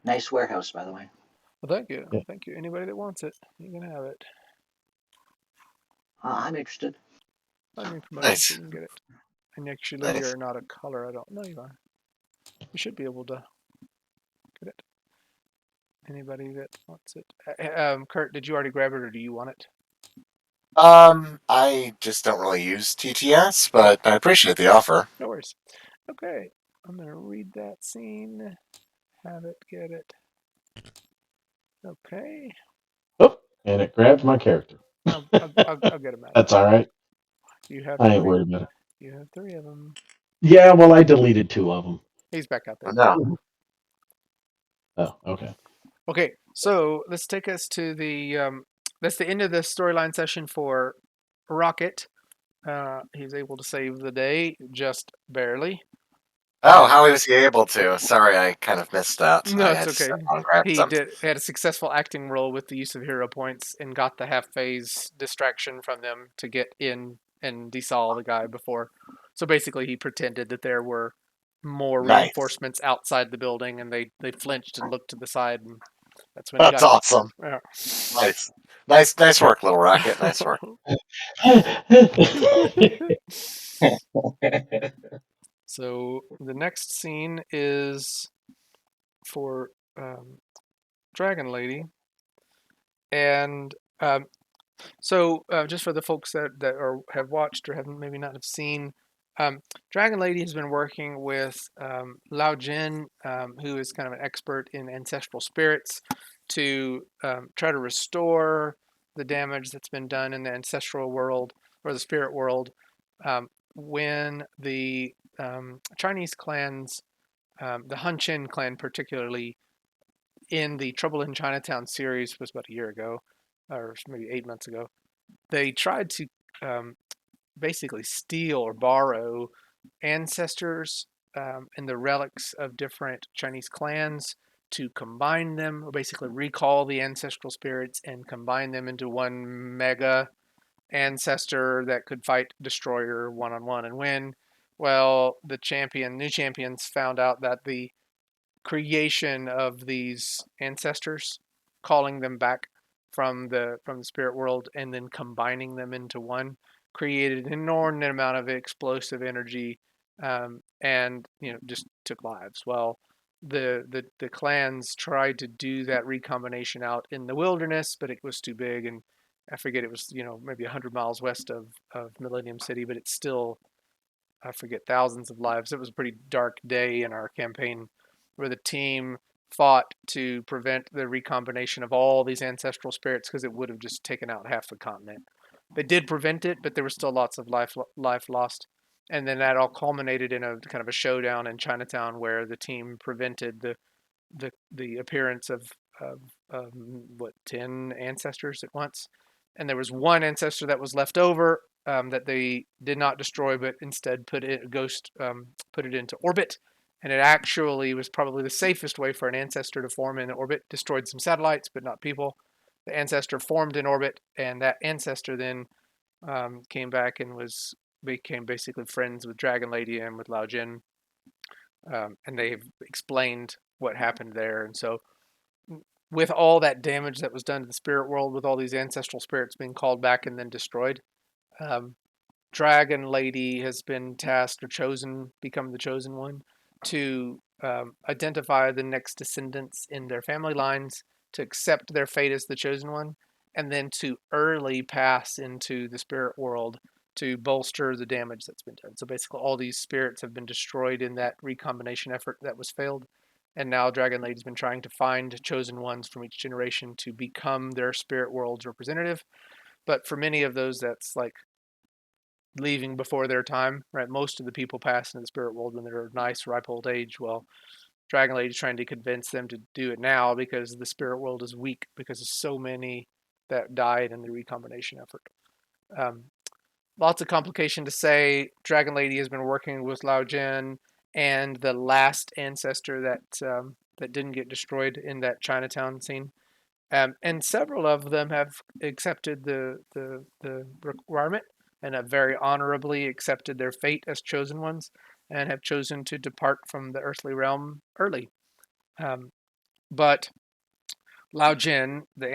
G: Nice warehouse, by the way.
A: Well, thank you,
B: Yeah.
A: thank you. Anybody that wants it, you can have it.
G: I'm interested.
A: I'm being promoted, so
C: Nice.
A: you can get it. And actually,
C: Nice.
A: you're not a color. I don't know you are. You should be able to get it. Anybody that wants it. Kurt, did you already grab it, or do you want it?
C: I just don't really use TTS, but I appreciate the offer.
A: No worries. Okay, I'm gonna read that scene. Have it, get it. Okay,
B: Oh, and it grabbed my character.
A: I'll get him out of
B: That's
A: here.
B: all right.
A: You have
B: I ain't
A: three.
B: worried about it.
A: You have 3 of them.
B: Yeah, well, I deleted 2 of them.
A: He's back out there.
C: No.
B: Oh, okay.
A: Okay, so let's take us to that's the end of the storyline session for Rocket. He's able to save the day, just barely.
C: Oh, how was he able to? Sorry, I kind of missed that.
A: No,
C: I
A: it's
C: had to
A: okay.
C: step on and grab
A: He
C: some.
A: had a successful acting role with the use of hero points and got the half phase distraction from them to get in and desaw the guy before. So basically, he pretended that there were more
C: Nice.
A: reinforcements outside the building, and they flinched and looked to the side, and that's when he
C: That's
A: got
C: awesome.
A: him.
C: Nice. Nice work, Lil'Rocket. Nice work.
A: So the next scene is for Dragon Lady, and so just for the folks that have watched or haven't maybe not have seen, Dragon Lady has been working with Lao Jin, who is kind of an expert in ancestral spirits, to try to restore the damage that's been done in the ancestral world or the spirit world when the Chinese clans The Han Chen clan, particularly in the Trouble in Chinatown series, was about a year ago, or maybe 8 months ago. They tried to basically steal or borrow ancestors and the relics of different Chinese clans to combine them, or basically recall the ancestral spirits and combine them into one mega ancestor that could fight Destroyer one on one and win. Well, the new champions found out that the creation of these ancestors, calling them back from the spirit world and then combining them into one, created an inordinate amount of explosive energy, and just took lives. Well, the clans tried to do that recombination out in the wilderness, but it was too big, and I forget, it was maybe 100 miles west of Millennium City, but it's still, I forget, thousands of lives. It was a pretty dark day in our campaign where the team fought to prevent the recombination of all these ancestral spirits because it would have just taken out half the continent. They did prevent it, but there was still lots of life lost. And then that all culminated in a kind of a showdown in Chinatown where the team prevented the appearance of what, 10 ancestors at once, and there was one ancestor that was left over, that they did not destroy, but instead put it ghost put it into orbit, and it actually was probably the safest way for an ancestor to form in orbit. Destroyed some satellites, but not people. The ancestor formed in orbit, and that ancestor then came back and became basically friends with Dragon Lady and with Lao Jin, and they've explained what happened there. And so, with all that damage that was done to the spirit world, with all these ancestral spirits being called back and then destroyed, um, Dragon Lady has been tasked or become the chosen one to identify the next descendants in their family lines, to accept their fate as the chosen one, and then to early pass into the spirit world to bolster the damage that's been done. So basically, all these spirits have been destroyed in that recombination effort that was failed. And now Dragon Lady's been trying to find chosen ones from each generation to become their spirit world's representative. But for many of those, that's like leaving before their time, right? Most of the people pass into the spirit world when they're nice, ripe old age. Well, Dragon Lady's trying to convince them to do it now because the spirit world is weak because of so many that died in the recombination effort. Um, Lots of complication to say. Dragon Lady has been working with Lao Jin and the last ancestor that didn't get destroyed in that Chinatown scene. And several of them have accepted the requirement and have very honorably accepted their fate as chosen ones and have chosen to depart from the earthly realm early. But Lao Jin, the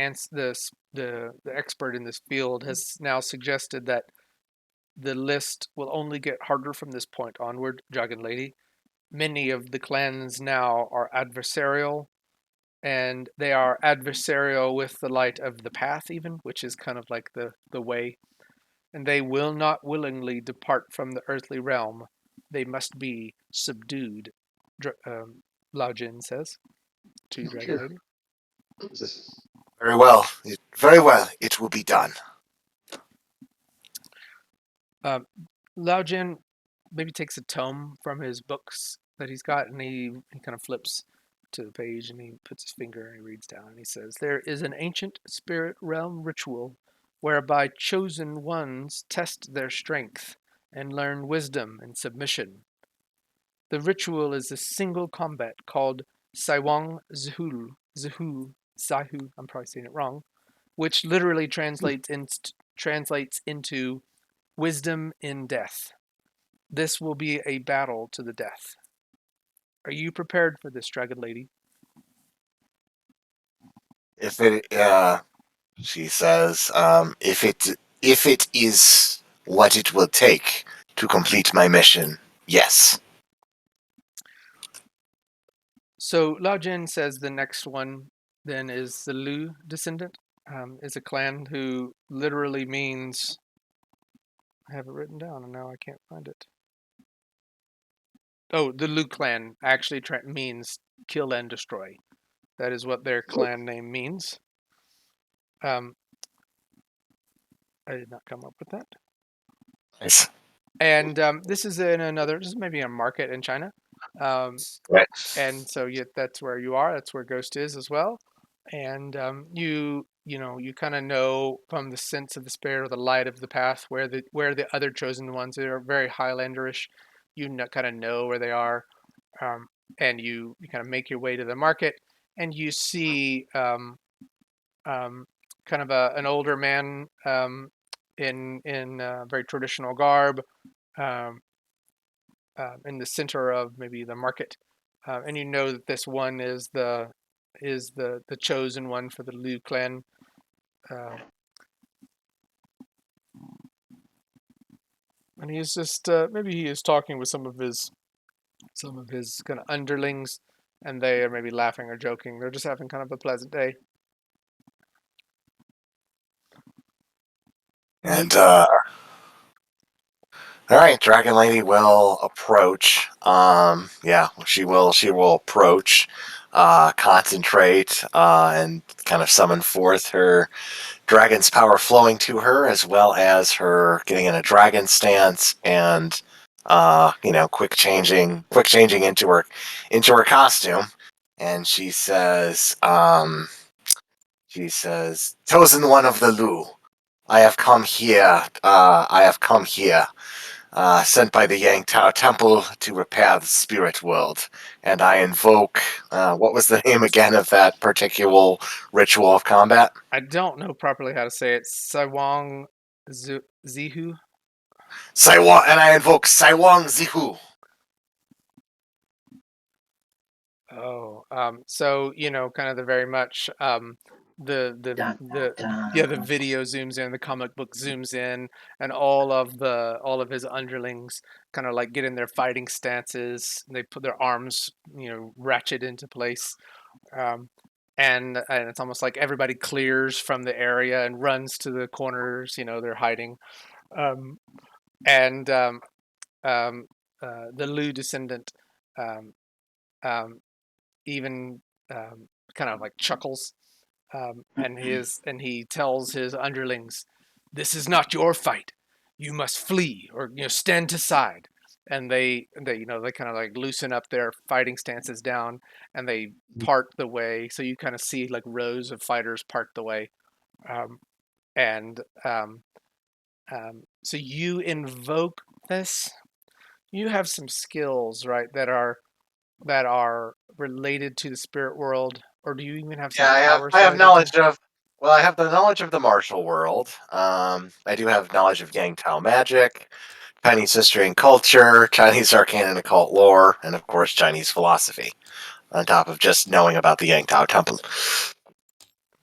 A: expert in this field, has now suggested that the list will only get harder from this point onward, Dragon Lady. Many of the clans now are adversarial, and they are adversarial with the light of the path, even, which is kind of like the way. And they will not willingly depart from the earthly realm. They must be subdued, Lao Jin says to Dragon Lady.
C: Very well. Very well. It will be done.
A: Lao Jin maybe takes a tome from his books that he's got, and he kind of flips to the page and he puts his finger and he reads down and he says, "There is an ancient spirit realm ritual whereby chosen ones test their strength and learn wisdom and submission. The ritual is a single combat called Saiwang Zahu, I'm probably saying it wrong, which literally translates into wisdom in death. This will be a battle to the death. Are you prepared for this, Dragon Lady?"
C: If it, she says, if it is what it will take to complete my mission, yes.
A: So Lao Jin says the next one then is the Lu descendant. Is a clan who literally means, I have it written down and now I can't find it. Oh, the Lu clan actually means kill and destroy. That is what their clan name means. I did not come up with that.
C: Nice.
A: And this is maybe a market in China.
C: Right.
A: And so that's where you are. That's where Ghost is as well. And you kind of know from the sense of the spirit or the light of the path where the other chosen ones that are very Highlanderish. You kind of know where they are, and you kind of make your way to the market, and you see kind of an older man in very traditional garb, um, in the center of maybe the market, and you know that this one is the chosen one for the Liu clan. Uh, and he's just maybe he is talking with some of his kind of underlings, and they are maybe laughing or joking. They're just having kind of a pleasant day. And
C: And all right, Dragon Lady will approach. Yeah, she will approach, concentrate, and kind of summon forth her dragon's power flowing to her, as well as her getting in a dragon stance and quick changing into her costume. And she says, chosen one of the Lu, I have come here. Sent by the Yang Tao Temple to repair the spirit world, and I invoke. What was the name again of that particular ritual of combat?
A: I don't know properly how to say it. Saiwang Zihu.
C: Saiwang, and I invoke Saiwang Zihu.
A: Oh, so kind of the very much the the
G: Dun,
A: the
G: dun,
A: yeah, the
G: dun.
A: video zooms in, the comic book zooms in, and all of his underlings kind of like get in their fighting stances. They put their arms, ratchet into place, um, and it's almost like everybody clears from the area and runs to the corners. They're hiding, um, and the Lu descendant. Um, um, Even kind of like chuckles, and he tells his underlings, "This is not your fight. You must flee or stand aside." And they kind of like loosen up their fighting stances down, and they part the way. So you kind of see like rows of fighters part the way, um, and so you invoke this. You have some skills, right, that are related to the spirit world, or do you even have
C: Yeah,
A: some powers
C: I have
A: related to?
C: knowledge of. Well, I have the knowledge of the martial world. I do have knowledge of Yang Tao magic, Chinese history and culture, Chinese arcane and occult lore, and of course Chinese philosophy. On top of just knowing about the Yang Tao Temple.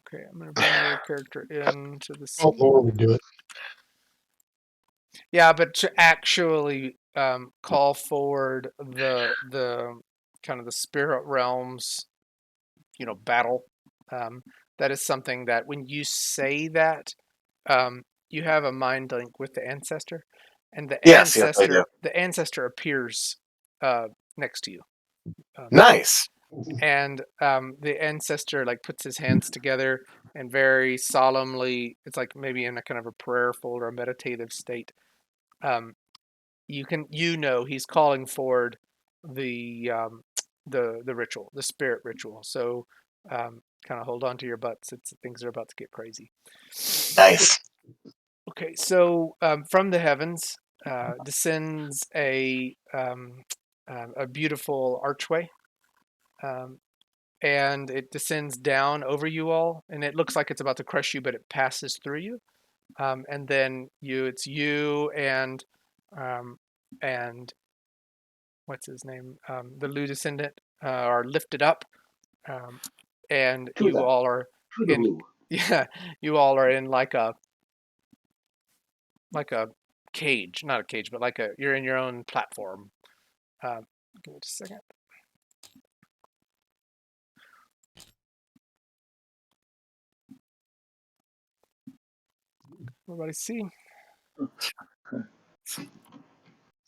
A: Okay, I'm gonna bring your character into the
F: Oh,
A: scene.
F: Lord would do it.
A: Yeah, but to actually call forward the kind of the spirit realms, battle. Um, that is something that when you say that, you have a mind link with the ancestor, and the
C: Yes, I do.
A: ancestor appears uh, next to you. Um,
C: Nice.
A: and the ancestor like puts his hands together and very solemnly, it's like maybe in a kind of a prayerful or a meditative state. um, he's calling forward the ritual, the spirit ritual. So kind of hold on to your butts, things are about to get crazy.
C: Nice.
A: Okay, so from the heavens descends a beautiful archway, um, and it descends down over you all, and it looks like it's about to crush you, but it passes through you, and then it's you um, and what's his name, the Lu descendant, are lifted up, um, and
G: To
A: you
G: the
A: all are
G: to the
A: in
G: loo.
A: yeah, you all are in like a cage, not a cage, but you're in your own platform. Give me just a second. Everybody see?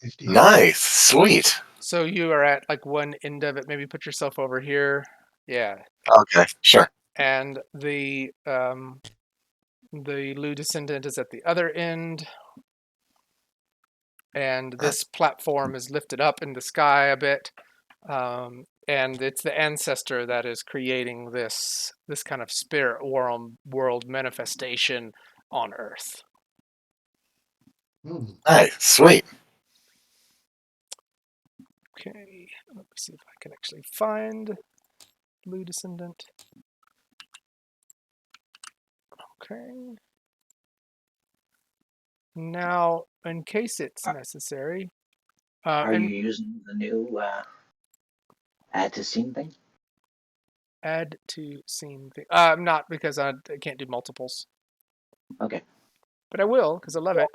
F: 50.
C: Nice. Sweet.
A: So you are at like one end of it. Maybe put yourself over here. Yeah,
C: Okay, sure.
A: and the Lu descendant is at the other end, and this platform is lifted up in the sky a bit, And it's the ancestor that is creating this kind of spirit world manifestation on Earth.
F: Hmm.
C: Hey, sweet.
A: Okay, let me see if I can actually find blue descendant. Okay. Now, in case it's necessary,
G: Are you
A: and
G: using the new add to scene thing?
A: add to scene thing. Not because I can't do multiples,
G: Okay.
A: but I will because I love it.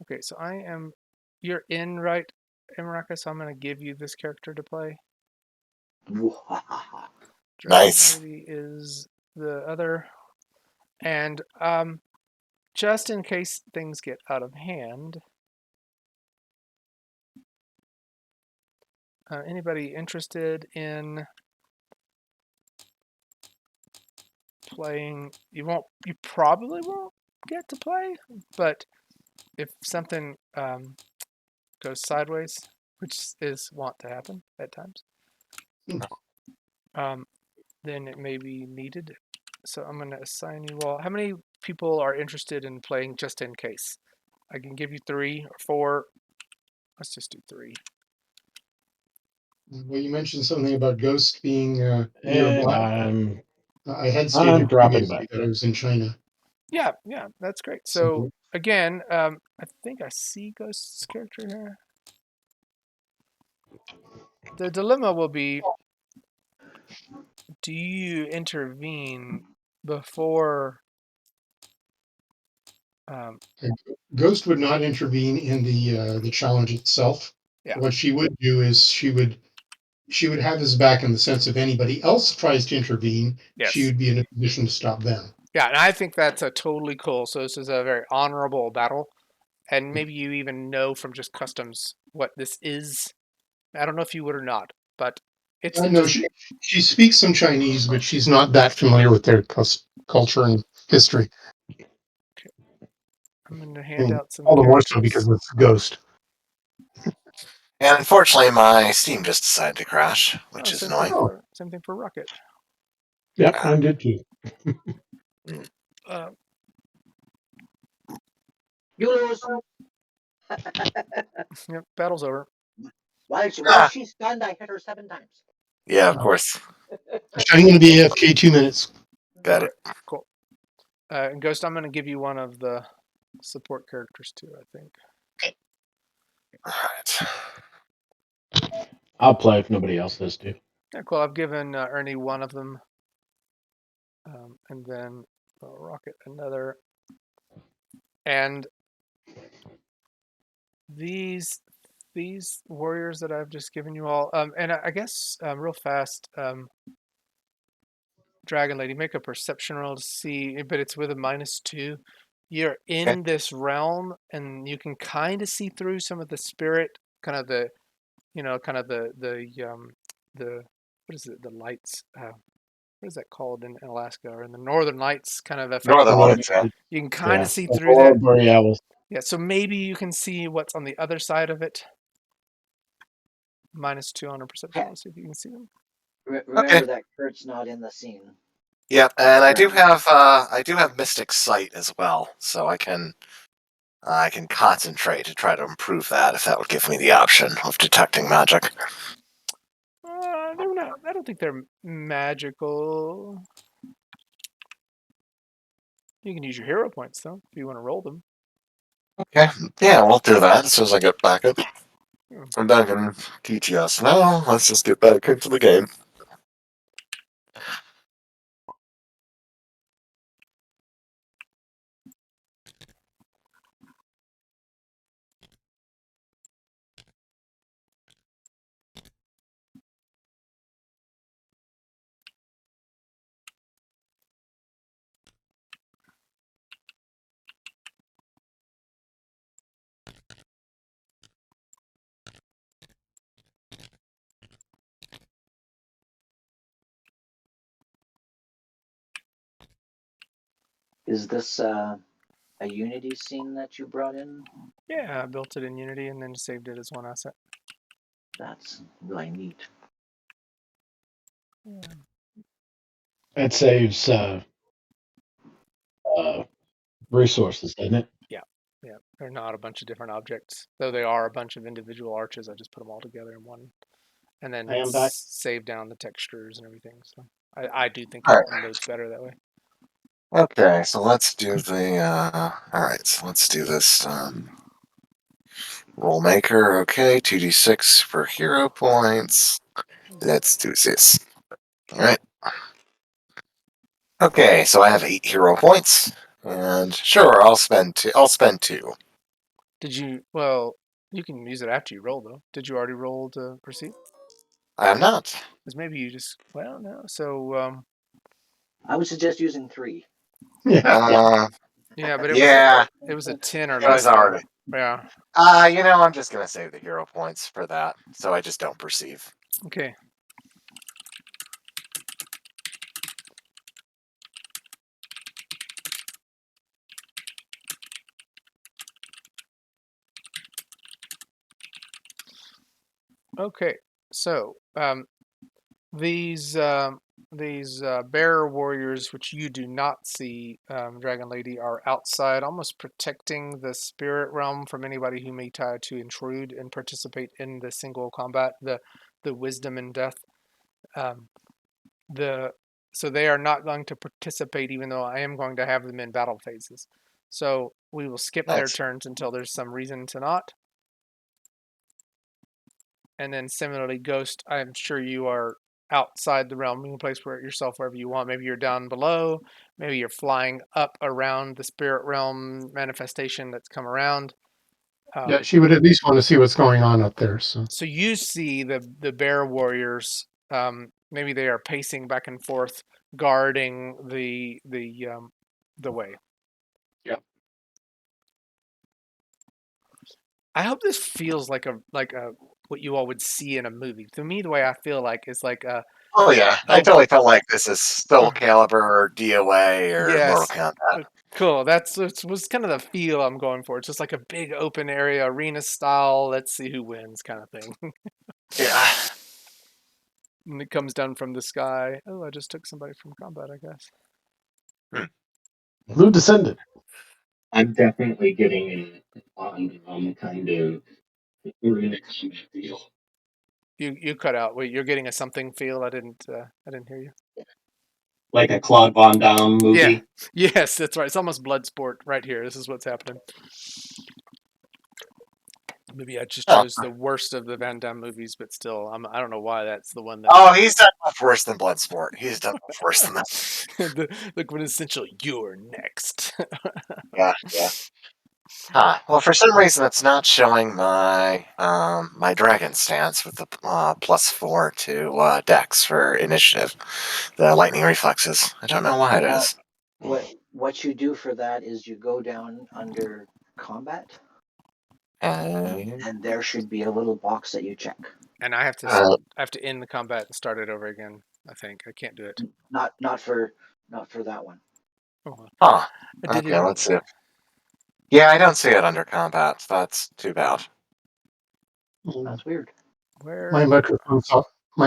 A: Okay, so you're in, right, Emaraka, so I'm going to give you this character to play. Dragon
C: Nice.
A: Lady is the other. And just in case things get out of hand, anybody interested in playing? You probably won't get to play, but if something goes sideways, which is wont to happen at times, then it may be needed. So I'm going to assign you all. How many people are interested in playing just in case? I can give you 3 or 4. Let's just do 3.
F: Well, you mentioned something about Ghost being
B: And
F: nearby. I had
B: I'm
F: stated
B: dropping
F: previously
B: back.
F: that I was in China.
A: Yeah, that's great. So
F: So
A: again, I think I see Ghost's character here. The dilemma will be: do you intervene before?
F: Ghost would not intervene in the challenge itself.
A: Yeah.
F: What she would do is she would have his back in the sense if anybody else tries to intervene, she
A: Yes.
F: would be in a position to stop them.
A: Yeah, and I think that's a totally cool. So this is a very honorable battle, and maybe you even know from just customs what this is. I don't know if you would or not, but it's
F: I know
A: just
F: she speaks some Chinese, but she's not that familiar with their culture and history.
A: I'm going to hand
F: And
A: out some
F: all the more so
A: characters.
F: because it's Ghost.
C: And unfortunately, my Steam just decided to crash,
A: Oh,
C: which is annoying.
A: same thing for Rocket.
B: Yep, I did too.
C: Mm.
A: Uh,
G: You lose.
A: yep, battle's over.
G: While
C: Ah,
G: she's stunned, I hit her 7 times.
C: yeah, of course.
F: I'm going to be AFK 2 minutes.
C: Got
A: All
C: it.
A: right, cool. And Ghost, I'm going to give you one of the support characters too, I think.
C: All right.
B: I'll play if nobody else does too.
A: Yeah, cool. I've given Ernie one of them, and then Rocket another. And these warriors that I've just given you all, and I guess real fast, Dragon Lady, make a perception roll to see, but it's with a -2. You're
C: Okay.
A: in this realm, and you can kind of see through some of the spirit, kind of the, kind of the what is it? The lights. What is that called in Alaska or in the Northern Lights kind of affecting
C: Northern
A: you?
B: Aurora,
C: Lights, yeah.
A: You can kind
B: yeah,
A: of see through
B: Aurora
A: that.
B: Borealis.
A: Yeah, so maybe you can see what's on the other side of it. -2 on a perception. Let's see if you can see them.
C: Okay.
G: Remember that Kurt's not in the scene.
C: Yep, and
G: Right.
C: I do have Mystic Sight as well, so I can concentrate to try to improve that if that would give me the option of detecting magic.
A: They're not. I don't think they're magical. You can use your hero points though if you want to roll them.
C: Okay, yeah, we'll do that as soon as I get back up.
A: Yeah.
C: I'm back in TTS now. Let's just get back into the game.
G: Is this a Unity scene that you brought in?
A: Yeah, I built it in Unity and then saved it as one asset.
G: That's really neat.
B: It saves resources, doesn't it?
A: Yeah, they're not a bunch of different objects, though they are a bunch of individual arches. I just put them all together in one, and then
B: I am back.
A: save down the textures and everything. So I do think
C: All
A: it
C: right.
A: loads better that way.
C: Okay, so let's do the. All right, so let's do this. Roll maker. Okay, 2d6 for hero points. Let's do this. All right. Okay, so I have 8 hero points, and sure, I'll spend 2. I'll spend 2.
A: Did you? Well, you can use it after you roll, though. Did you already roll to proceed?
C: I am not.
A: Because maybe you just. Well, no. So
G: I would suggest using 3.
F: Yeah.
A: yeah, but
C: Yeah,
A: it was a 10 or
C: it was
A: less, though.
C: already.
A: Yeah.
C: I'm just gonna save the hero points for that, so I just don't perceive.
A: Okay. Okay. So these bearer warriors, which you do not see, Dragon Lady, are outside, almost protecting the spirit realm from anybody who may try to intrude and participate in the single combat, the wisdom and death. Um, so they are not going to participate, even though I am going to have them in battle phases. So we will skip their
C: Nice.
A: turns until there's some reason to not. And then similarly, Ghost, I'm sure you are outside the realm. You can place yourself wherever you want. Maybe you're down below. Maybe you're flying up around the spirit realm manifestation that's come around.
F: Yeah, she would at least want to see what's going on up there.
A: So you see the bear warriors. Maybe they are pacing back and forth, guarding the way.
F: Yeah.
A: I hope this feels like a what you all would see in a movie. To me, the way I feel like is like a
C: Oh yeah, I totally felt like this is Soul Calibur or DOA or Mortal
A: yes.
C: Kombat.
A: Cool. That's was kind of the feel I'm going for. It's just like a big open area, arena style. Let's see who wins, kind of thing.
C: Yeah.
A: And it comes down from the sky. Oh, I just took somebody from combat, I guess.
B: Blue Descendant.
D: I'm definitely getting a kind of arena combat feel.
A: You cut out. Wait, you're getting a something feel. I didn't hear you.
D: Like a Claude Van Damme
A: Yeah.
D: movie.
A: Yes, that's right. It's almost Bloodsport right here. This is what's happening. Maybe I just
C: Oh.
A: chose the worst of the Van Damme movies, but still, I don't know why that's the one that.
C: Oh, he's done much worse than Bloodsport. He's done much worse than that.
A: the quintessential "You're next."
C: Yeah. Well, for some reason, it's not showing my my dragon stance with the +4 to Dex for initiative. The lightning reflexes. I don't know why it is.
G: What you do for that is you go down under combat, and there should be a little box that you check.
A: And I have to end the combat and start it over again. I think I can't do it.
G: Not for that one.
A: Oh,
C: Huh.
A: I did
C: Okay,
A: it.
C: let's see. Yeah, I don't see it under combat. That's too bad.
G: That's weird.
A: Where?
F: My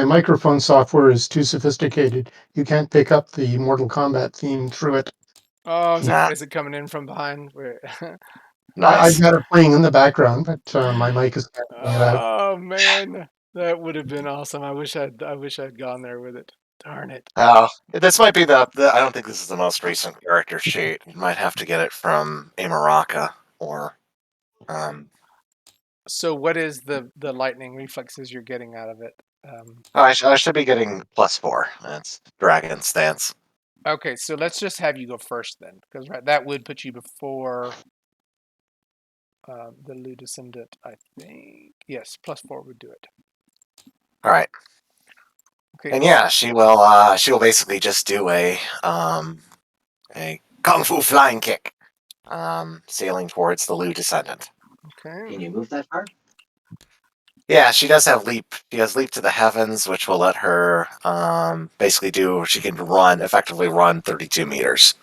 F: microphone software is too sophisticated. You can't pick up the Mortal Kombat theme through it.
A: Oh,
C: Nah.
A: is it coming in from behind? Where?
F: I've
C: Nice.
F: got it playing in the background, but my mic is canceling it out.
A: Oh man, that would have been awesome. I wish I'd gone there with it. Darn it.
C: Oh, this might be the. I don't think this is the most recent character sheet. You might have to get it from Amaraka or.
A: So what is the lightning reflexes you're getting out of it?
C: I should be getting +4. That's dragon stance.
A: Okay, so let's just have you go first then, because that would put you before the Lu Descendant, I think. Yes, +4 would do it.
C: All right.
A: Okay.
C: And yeah, she will basically just do a kung fu flying kick, sailing towards the Lu Descendant.
A: Okay.
G: Can you move that far?
C: Yeah, she does have leap. She has leap to the heavens, which will let her basically do. She can effectively run 32 meters,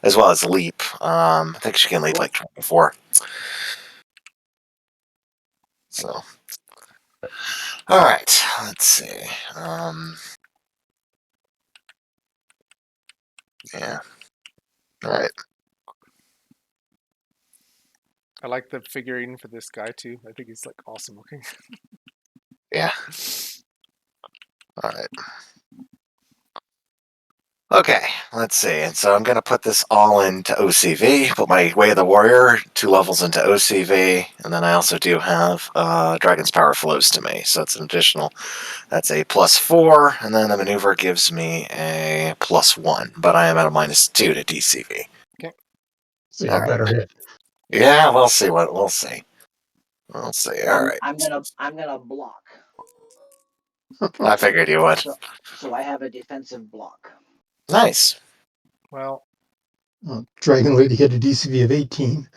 C: as well as leap. I think she can leap like 24. So, All right, let's see. Yeah. All right.
A: I like the figurine for this guy too. I think he's like awesome looking.
C: Yeah. All right. Okay, let's see. And so I'm going to put this all into OCV, put my Way of the Warrior 2 levels into OCV, and then I also do have Dragon's Power flows to me, so it's an additional, that's a +4, and then the maneuver gives me a +1, but I am at a -2 to DCV.
F: So
C: All
F: you
C: right.
F: better hit.
C: Yeah, we'll see. We'll see. We'll see. All right.
G: I'm gonna block.
C: I figured you would.
G: So I have a defensive block.
C: Nice.
A: Well,
F: Dragon Lady hit a DCV of 18.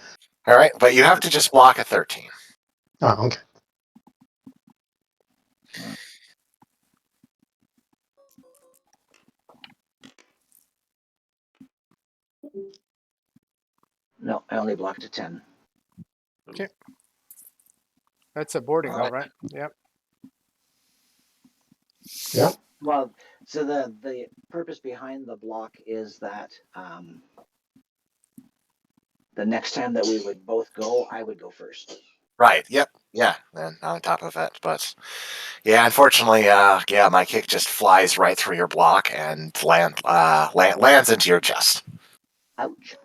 C: All right, but you have to just block a 13.
F: Oh, okay.
G: No, I only blocked a 10.
A: okay. That's a boarding
C: All
A: though,
C: right.
A: right? Yep.
F: Yeah.
G: Well, so the purpose behind the block is that the next time that we would both go, I would go first.
C: Right. Yep. Yeah. And on top of it, but yeah, unfortunately, yeah, my kick just flies right through your block and lands into your chest.
G: Ouch.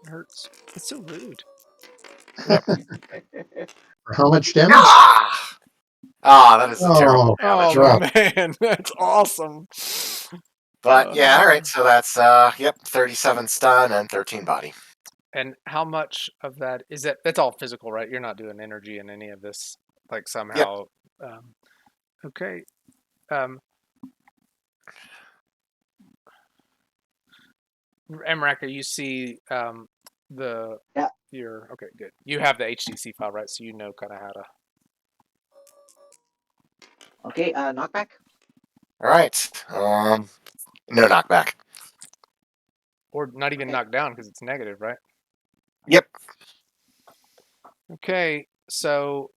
A: It hurts. It's so rude.
C: Yep.
F: For how much damage?
C: Ah! Ah, that is a terrible
F: Oh,
C: damage.
A: Oh
F: drop.
A: man, that's awesome.
C: But yeah, all right. So that's 37 stun and 13 body.
A: And how much of that is that? That's all physical, right? You're not doing energy in any of this, like
C: Yep.
A: somehow. Okay. Um, Emraka, you see the
G: Yeah.
A: your okay, good. You have the HTC file, right? So you know kind of how to.
G: Okay, knockback.
C: All right. No knockback.
A: Or not even knock down because it's negative, right?
C: Yep.
A: Okay, so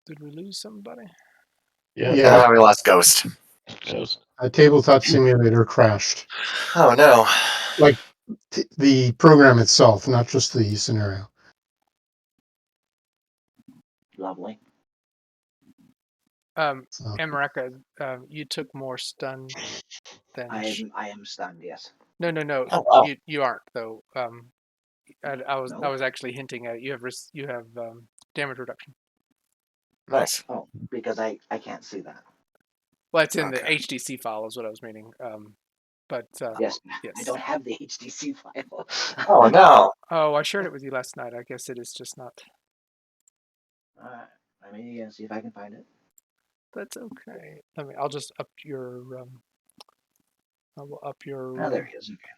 A: did we lose somebody?
F: Yeah.
C: We lost Ghost.
F: A tabletop simulator crashed.
C: Oh no.
F: Like the program itself, not just the scenario.
G: Lovely.
F: So,
A: Emraka, you took more stun than.
G: I am stunned. Yes.
A: No,
C: Oh wow.
A: you aren't though. I was
G: No.
A: actually hinting at it. You have damage reduction.
C: Nice.
G: Oh, because I can't see that.
A: Well, it's in the
C: Okay.
A: HTC file, is what I was meaning. But
G: Yes.
A: yes.
G: I don't have the HTC file.
C: Oh no.
A: Oh, I shared it with you last night. I guess it is just not.
G: Let me see if I can find it.
A: That's okay. I'll just up your. I will up your.
G: Oh, there he is. Okay.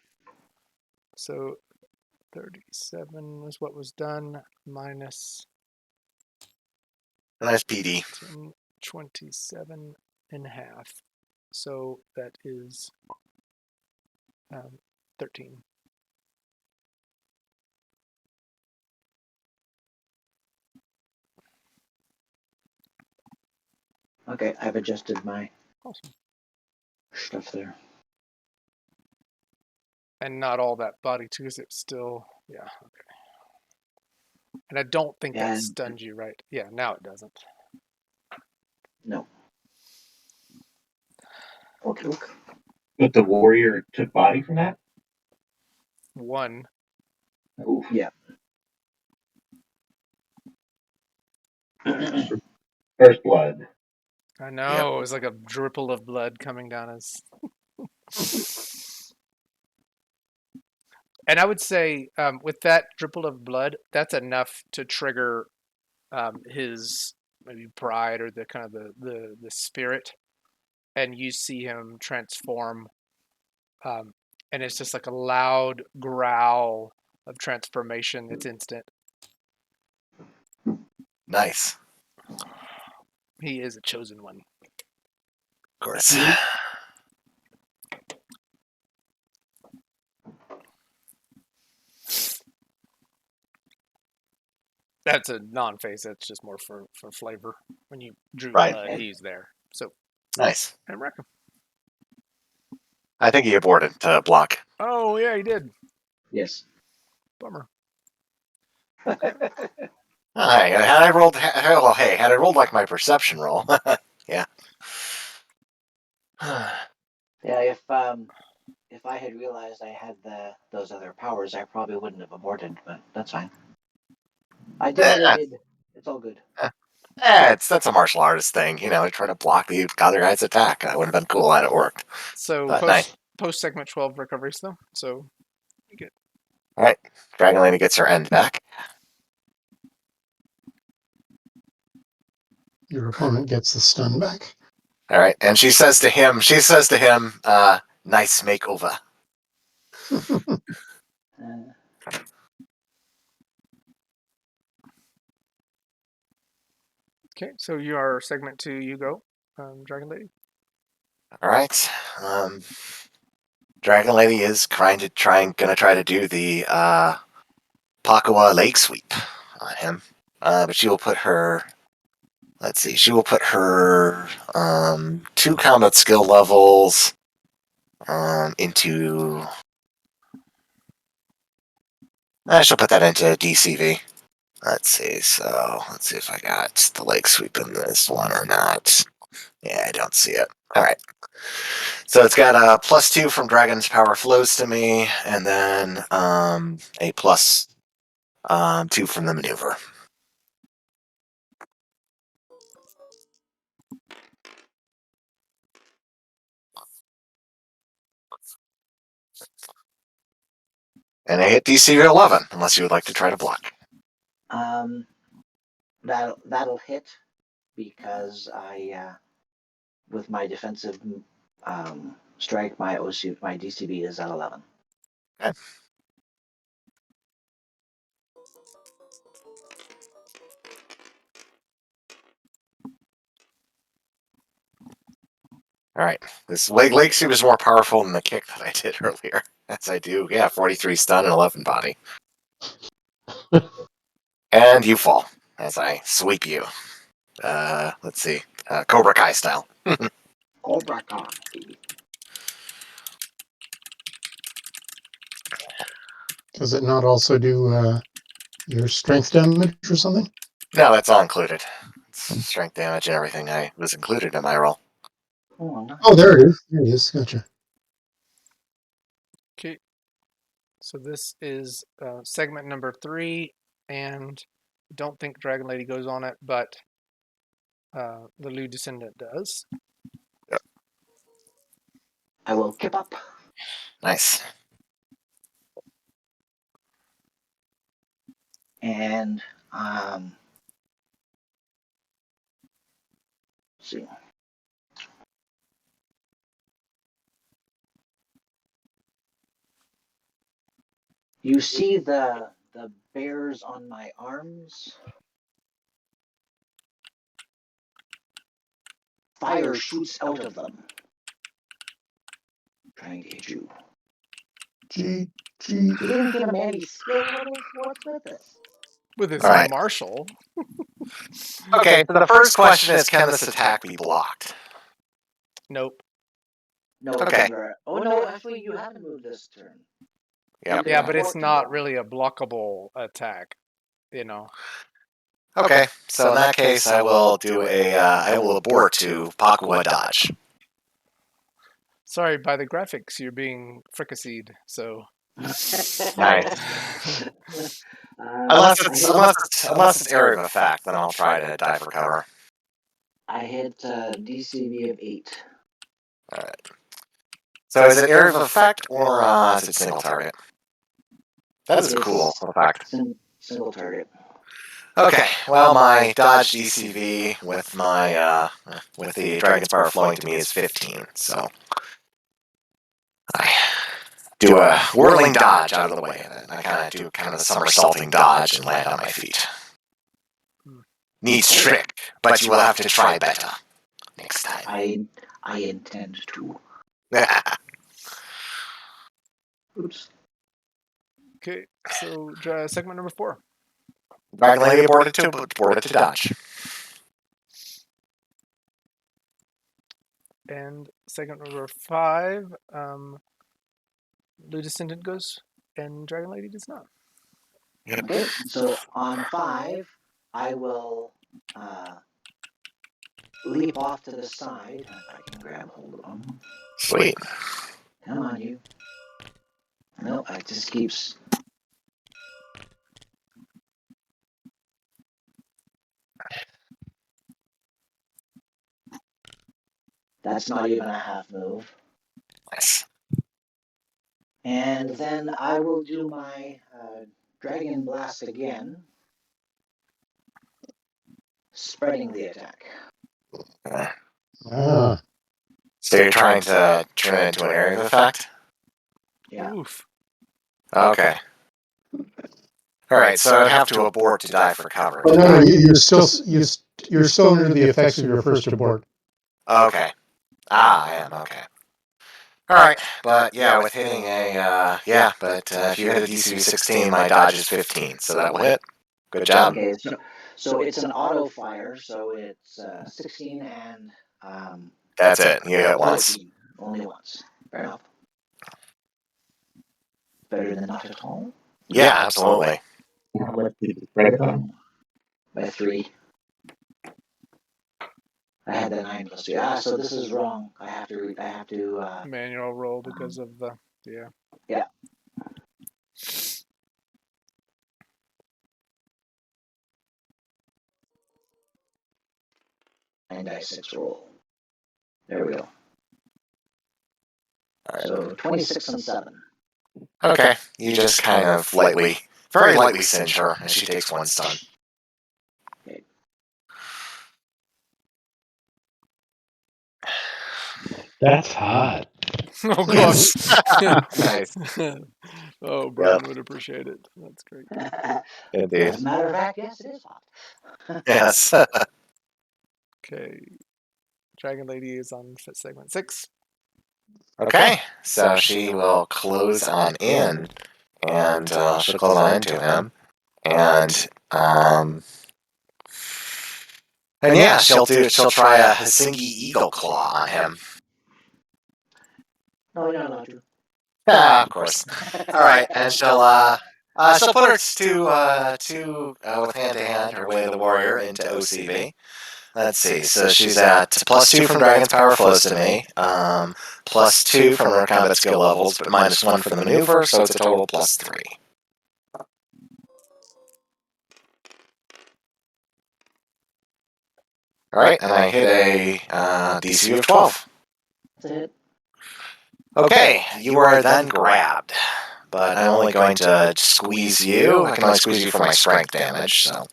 A: So, 37 was what was done minus
C: Nice PD.
A: 10, 27 and a half. So that is 13.
G: Okay, I've adjusted my
A: Awesome.
G: stuff there.
A: And not all that body too, because it's still, yeah, okay. And I don't think that
G: And
A: stunned you, right? Yeah, now it doesn't.
G: no. Okay.
D: But the warrior took body from that?
A: 1.
D: Oof.
G: Yeah.
D: First blood.
A: I know, it was like a dripple of blood coming down his. And I would say with that dripple of blood, that's enough to trigger his maybe pride or the kind of the spirit, and you see him transform, and it's just like a loud growl of transformation. It's instant.
C: Nice.
A: He is a chosen one.
C: Of course.
A: That's a non-face. That's just more for flavor. When you drew
C: Right.
A: blood, he's there. So,
C: Nice.
A: I reckon.
C: I think he aborted to block.
A: Oh yeah, he did.
G: Yes.
A: Bummer.
C: Hi, had I rolled, well, hey, had I rolled like my perception roll, yeah.
G: Yeah, if I had realized I had those other powers, I probably wouldn't have aborted, but that's fine. I did what I
C: Eh,
G: did. It's all good.
C: that's a martial artist thing, trying to block the other guy's attack. That would have been cool had it worked.
A: So
C: But nice.
A: post segment 12 recoveries though. So you get
C: All right, Dragon Lady gets her end back.
F: Your opponent gets the stun back.
C: All right, and she says to him, nice makeover.
G: Uh,
A: okay. So you are segment 2. You go, Dragon Lady.
C: All right, Dragon Lady is gonna try to do the Pakua Lake Sweep on him, but she will put her. Let's see. She will put her 2 combat skill levels into. She'll put that into DCV. Let's see. So let's see if I got the leg sweep in this one or not. Yeah, I don't see it. All right. So it's got a +2 from Dragon's Power Flows to me, and then a +2 from the maneuver. And I hit DCV 11, unless you would like to try to block.
G: um, that'll hit because I with my defensive strike, my DCB is at 11.
C: Okay. All right. This leg sweep is more powerful than the kick that I did earlier. As I do, 43 stun and 11 body. And you fall as I sweep you. Let's see. Cobra Kai style.
G: Cobra Kai.
F: Does it not also do your strength damage or something?
C: No, that's all included. It's strength damage and everything I was included in my roll.
G: Oh, nice.
F: Oh, there it is. There it is. Gotcha.
A: Okay. So this is segment number 3, and don't think Dragon Lady goes on it, but the Lu Descendant does.
C: Yep.
G: I will kip up.
C: Nice.
G: And let's see. You see the bears on my arms? Fire shoots out of them, trying to hit you.
F: G.
G: You didn't give him any skill levels? What's with this?
A: With his
C: All right.
A: martial.
C: Okay, so the first question is, can this attack be blocked?
A: Nope.
G: No.
C: Okay.
G: Oh no, actually you haven't moved this turn.
C: Yep.
A: Yeah, but it's not really a blockable attack.
C: Okay, so in that case, I will I will abort to Pakua dodge.
A: Sorry, by the graphics, you're being fricasseed. So.
C: Nice. Unless it's area of effect, then I'll try to dive for cover.
G: I hit DCV of 8.
C: All right. So is it area of effect or is it single target? That is a cool effect.
G: Single target.
C: Okay, well, my dodge DCV with my with the Dragon's Power flowing to me is 15, so I do a whirling dodge out of the way of it. I do a somersaulting dodge and land on my feet. Needs trick, but you will have to try better next time.
G: I intend to. Oops.
A: Okay, so segment number 4.
C: Dragon Lady aborted to dodge.
A: And segment number 5, Blue Descendant goes, and Dragon Lady does not.
G: Okay, so on 5, I will leap off to the side. If I can grab hold of them.
C: Sweet.
G: Come on, you. No, it just keeps. That's not even a half move.
C: Nice.
G: And then I will do my Dragon Blast again, spreading the attack.
F: Ah.
C: So you're trying to turn it into an area of effect?
G: Yeah.
A: Oof.
C: Okay. Alright, so I'd have to abort to die for cover.
F: Oh, no, you're still under the effects of your first abort.
C: Okay. I am, okay. Alright, but yeah, with hitting if you hit a DC 16, my dodge is 15, so that will hit. Good job.
G: Okay, so it's an auto fire, so it's 16 and
C: That's it, you hit once.
G: 14. Only once. Fair enough. Better than not at all.
C: Yeah, absolutely.
G: By 3. I had the 9 plus 2. Ah, so this is wrong. I have to.
A: Manual roll because of the, yeah.
G: Yeah. And die 6 roll. There we go.
C: Alright.
G: So 26 and 7.
C: Okay, you just kind of very lightly singe her, and she takes 1 stun.
G: Okay.
B: That's hot.
A: Oh, gosh.
C: Nice.
A: Oh, Brian would appreciate it. That's great.
C: Indeed.
G: As a matter of fact, yes, it is hot.
C: Yes.
A: Okay. Dragon Lady is on segment 6.
C: Okay, so she will close on in, and she'll close on into him, and yeah, she'll try a Hasingi Eagle Claw on him.
G: No, you're not allowed to.
C: Ah, of course. All right, and she'll put her two with hand to hand, her Way of the Warrior, into OCB. Let's see. So she's at +2 from Dragon's Power flows to me, +2 from her combat skill levels, but -1 for the maneuver, so it's a total +3. All right, and I hit a DC of 12.
G: That's it.
C: Okay, you are then grabbed, but I'm only going to squeeze you. I can only squeeze you for my strength damage, so.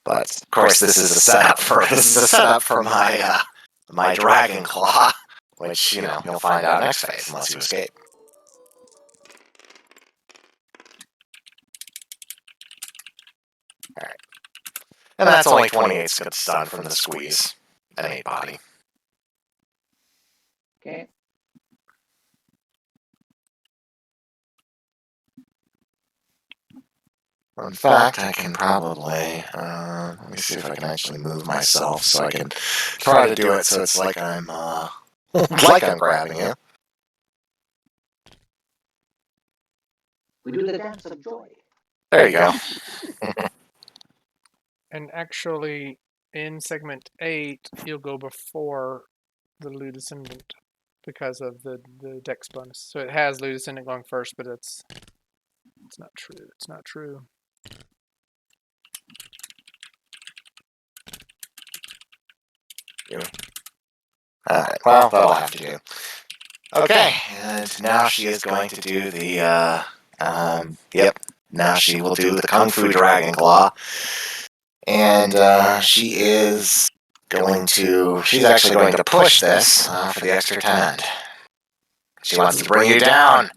C: But of course, this is a setup for my my Dragon Claw, which you'll find out next phase unless you escape. All right, and that's only 28 stun from the squeeze and 8 body.
G: Okay.
C: In fact, I can probably, let me see if I can actually move myself so I can try to do it so it's like I'm, like I'm grabbing you.
G: We do the dance of joy.
C: There you go.
A: And actually, in segment 8, you'll go before the Blue Descendant because of the dex bonus. So it has Blue Descendant going first, but it's not true. It's not true.
C: Alright, well, that'll have to do. Okay, and now she is going to do the, now she will do the Kung Fu Dragon Claw. And she's actually going to push this for the extra 10. She wants to bring you down.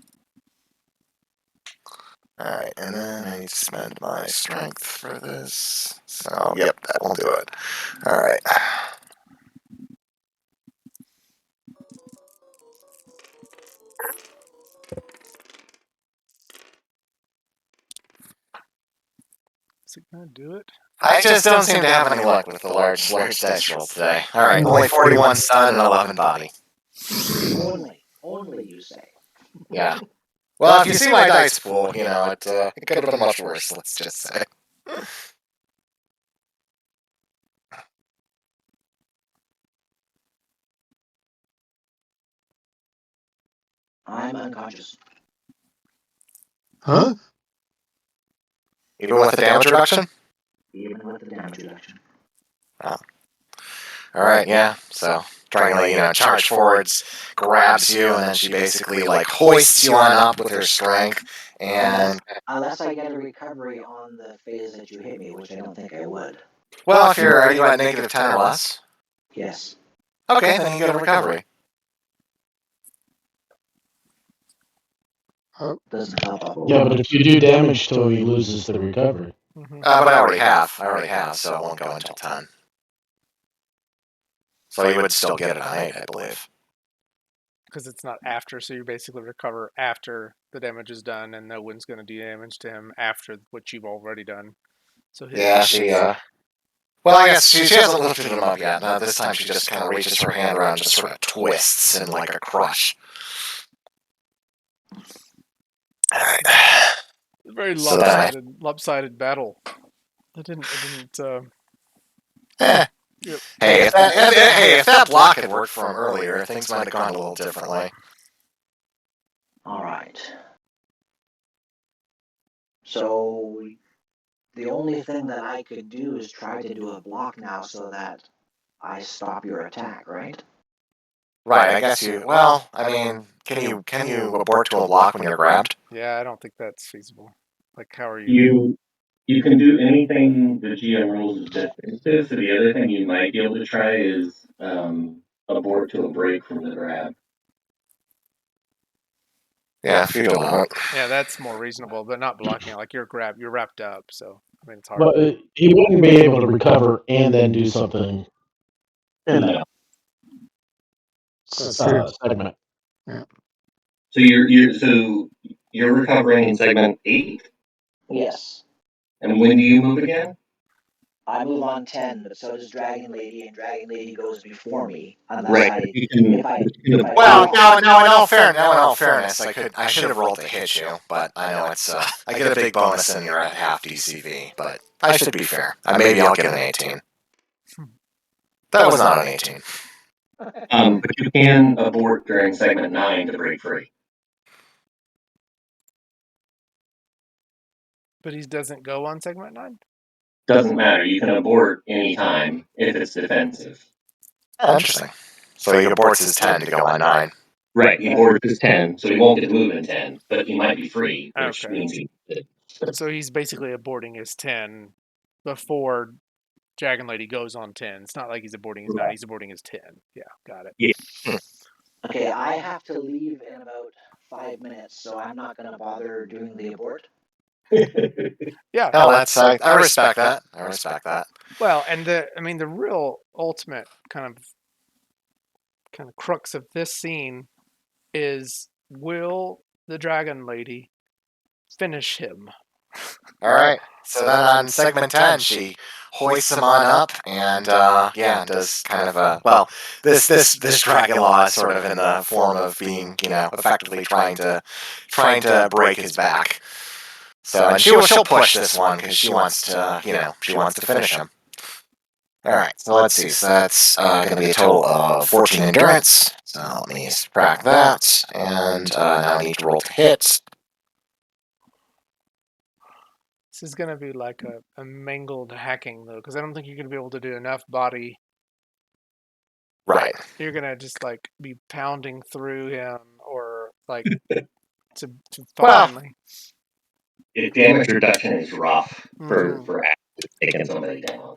C: Alright, and then I need to spend my strength for this. So, yep, that will do it. Alright.
A: Is it gonna do it?
C: I just don't seem to have any luck with the large dice roll today. All right, only 41 stun and 11 body.
G: Only you say.
C: Yeah. Well, if you see my dice pool, it could have been much worse. Let's just say.
G: I'm unconscious.
F: Huh?
C: Even with the damage reduction.
G: Even with the damage reduction.
C: Oh. All right, yeah. So Dragonly, charge forwards, grabs you, and then she basically hoists you on up with her strength. And
G: unless I get a recovery on the phase that you hit me, which I don't think I would.
C: well, if are you at negative 10 or less?
G: Yes.
C: Okay, then you get a recovery.
G: Doesn't help out.
B: Yeah, but if you do damage to him, he loses the recovery.
A: Mm-hmm.
C: But I already have. So it won't go until 10. So you would still get it on 8, I believe.
A: Because it's not after, so you basically recover after the damage is done, and no one's going to do damage to him after what you've already done. So
C: Yeah, she. Well, I guess she hasn't lifted him up yet. This time she just kind of reaches her hand around, and just sort of twists in like a crush. All right.
A: Very
C: So
A: lopsided battle. I didn't.
C: Eh.
A: Yep.
C: Hey, if that block had worked for him earlier, things might have gone a little differently.
G: All right. So the only thing that I could do is try to do a block now so that I stop your attack, right?
C: Right, I guess you. Well, I mean, can you abort to a block when you're grabbed?
A: Yeah, I don't think that's feasible. Like, how are you?
D: You can do anything the GM rules is defensive. So the other thing you might be able to try is abort to a break from the grab.
C: Yeah, if you don't want.
A: Yeah, that's more reasonable, but not blocking. Like you're wrapped up, so I mean it's hard.
B: But he wouldn't be able to recover and then do something in that
F: That's true.
B: segment.
D: So you're recovering in segment 8,
G: Yes.
D: and when do you move again?
G: I move on 10, but so does Dragon Lady, and Dragon Lady goes before me. Unless
D: Right.
C: Well, no. In all fairness, I should have rolled to hit you, but I know it's. I get a big bonus and you're at half DCV, but I should be fair. Maybe I'll get an 18. That was not an 18.
D: But you can abort during segment 9 to break free.
A: But he doesn't go on segment 9?
D: Doesn't matter. You can abort anytime if it's defensive.
C: Oh, interesting. So he aborts his 10 to go on 9.
D: Right. He aborts his 10, so he won't get to move in 10, but he might be free, which
A: Okay.
D: means he.
A: So he's basically aborting his 10 before Dragon Lady goes on 10. It's not like he's aborting his 9, he's aborting his 10. Yeah, got it.
D: Yeah.
G: Okay, I have to leave in about 5 minutes, so I'm not going to bother doing the abort.
A: Yeah.
C: Oh, I respect that. I respect that.
A: Well, and the real ultimate kind of crux of this scene is, will the Dragon Lady finish him?
C: All right. So then on segment 10, she hoists him on up and does kind of a this dragon law is sort of in the form of being effectively trying to break his back. So and she'll push this one because she wants to finish him. All right. So let's see. So that's going to be a total of 14 endurance. So let me subtract that, and now I need to roll to hit.
A: This is going to be like a mangled hacking, though, because I don't think you're going to be able to do enough body.
C: Right.
A: You're going to just, be pounding through him, or, to finally...
D: Well, damage reduction is rough
A: Mhm.
D: for taking somebody down.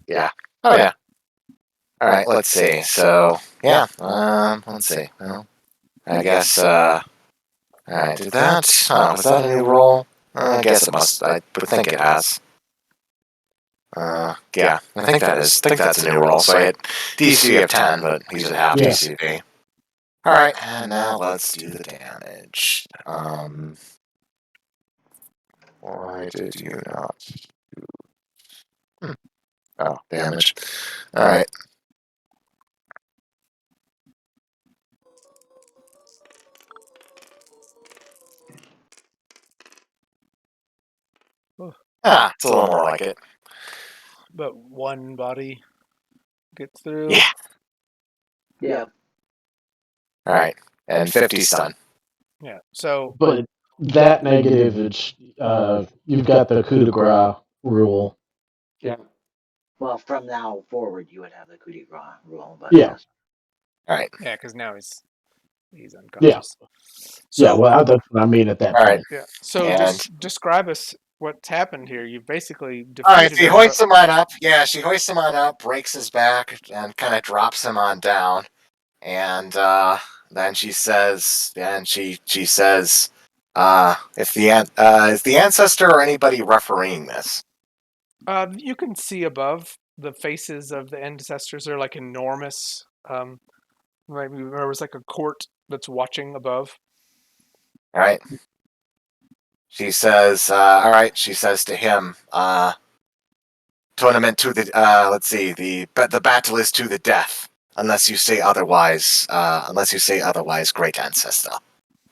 C: Yeah. Oh, yeah. All right, let's see. So, yeah, let's see. Well, I guess, all right, did that? Was that a new roll? I guess it must. I would think it has. Yeah, I think that's a new roll. So I hit DC of 10, but he's at half DCV. All right, and now let's do the damage. Why did you not Oh, damage. All right. It's a little more like it.
A: But one body gets through.
C: Yeah.
G: Yeah.
C: All right. And 50 stun.
A: Yeah. So
B: But that negative, it's you've got the coup de grace rule.
D: Yeah.
G: Well, from now forward, you would have the coup de grace rule, but
B: Yeah.
G: yes.
C: All right.
A: yeah, because now he's
B: Yeah.
A: unconscious. So
B: Yeah, well, that's what I mean at that
C: All
B: point.
C: right.
A: yeah. So
C: And
A: just describe us what's happened here. You basically
C: all right.
A: defeated
C: She
A: her.
C: hoists him on up. Yeah, she hoists him on up, breaks his back, and kind of drops him on down. And then she says, if is the ancestor or anybody refereeing this?
A: You can see above the faces of the ancestors. They're like enormous. Maybe there was like a court that's watching above.
C: All right. She says, all right. She says to him, tournament to the let's see, the battle is to the death unless you say otherwise, great ancestor.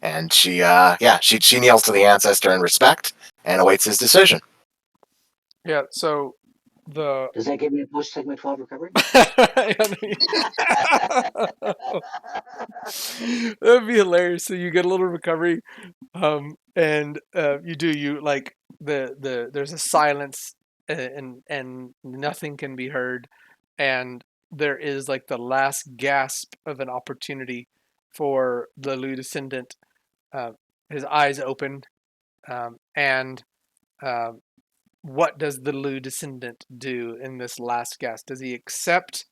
C: And she kneels to the ancestor in respect and awaits his decision.
A: Yeah. So the
G: Does that give me a post segment 12 recovery?
A: that'd be hilarious. So you get a little recovery, and you like there's a silence, and nothing can be heard, and there is like the last gasp of an opportunity for the Lu descendant. His eyes open, and what does the Lu descendant do in this last gasp? Does he accept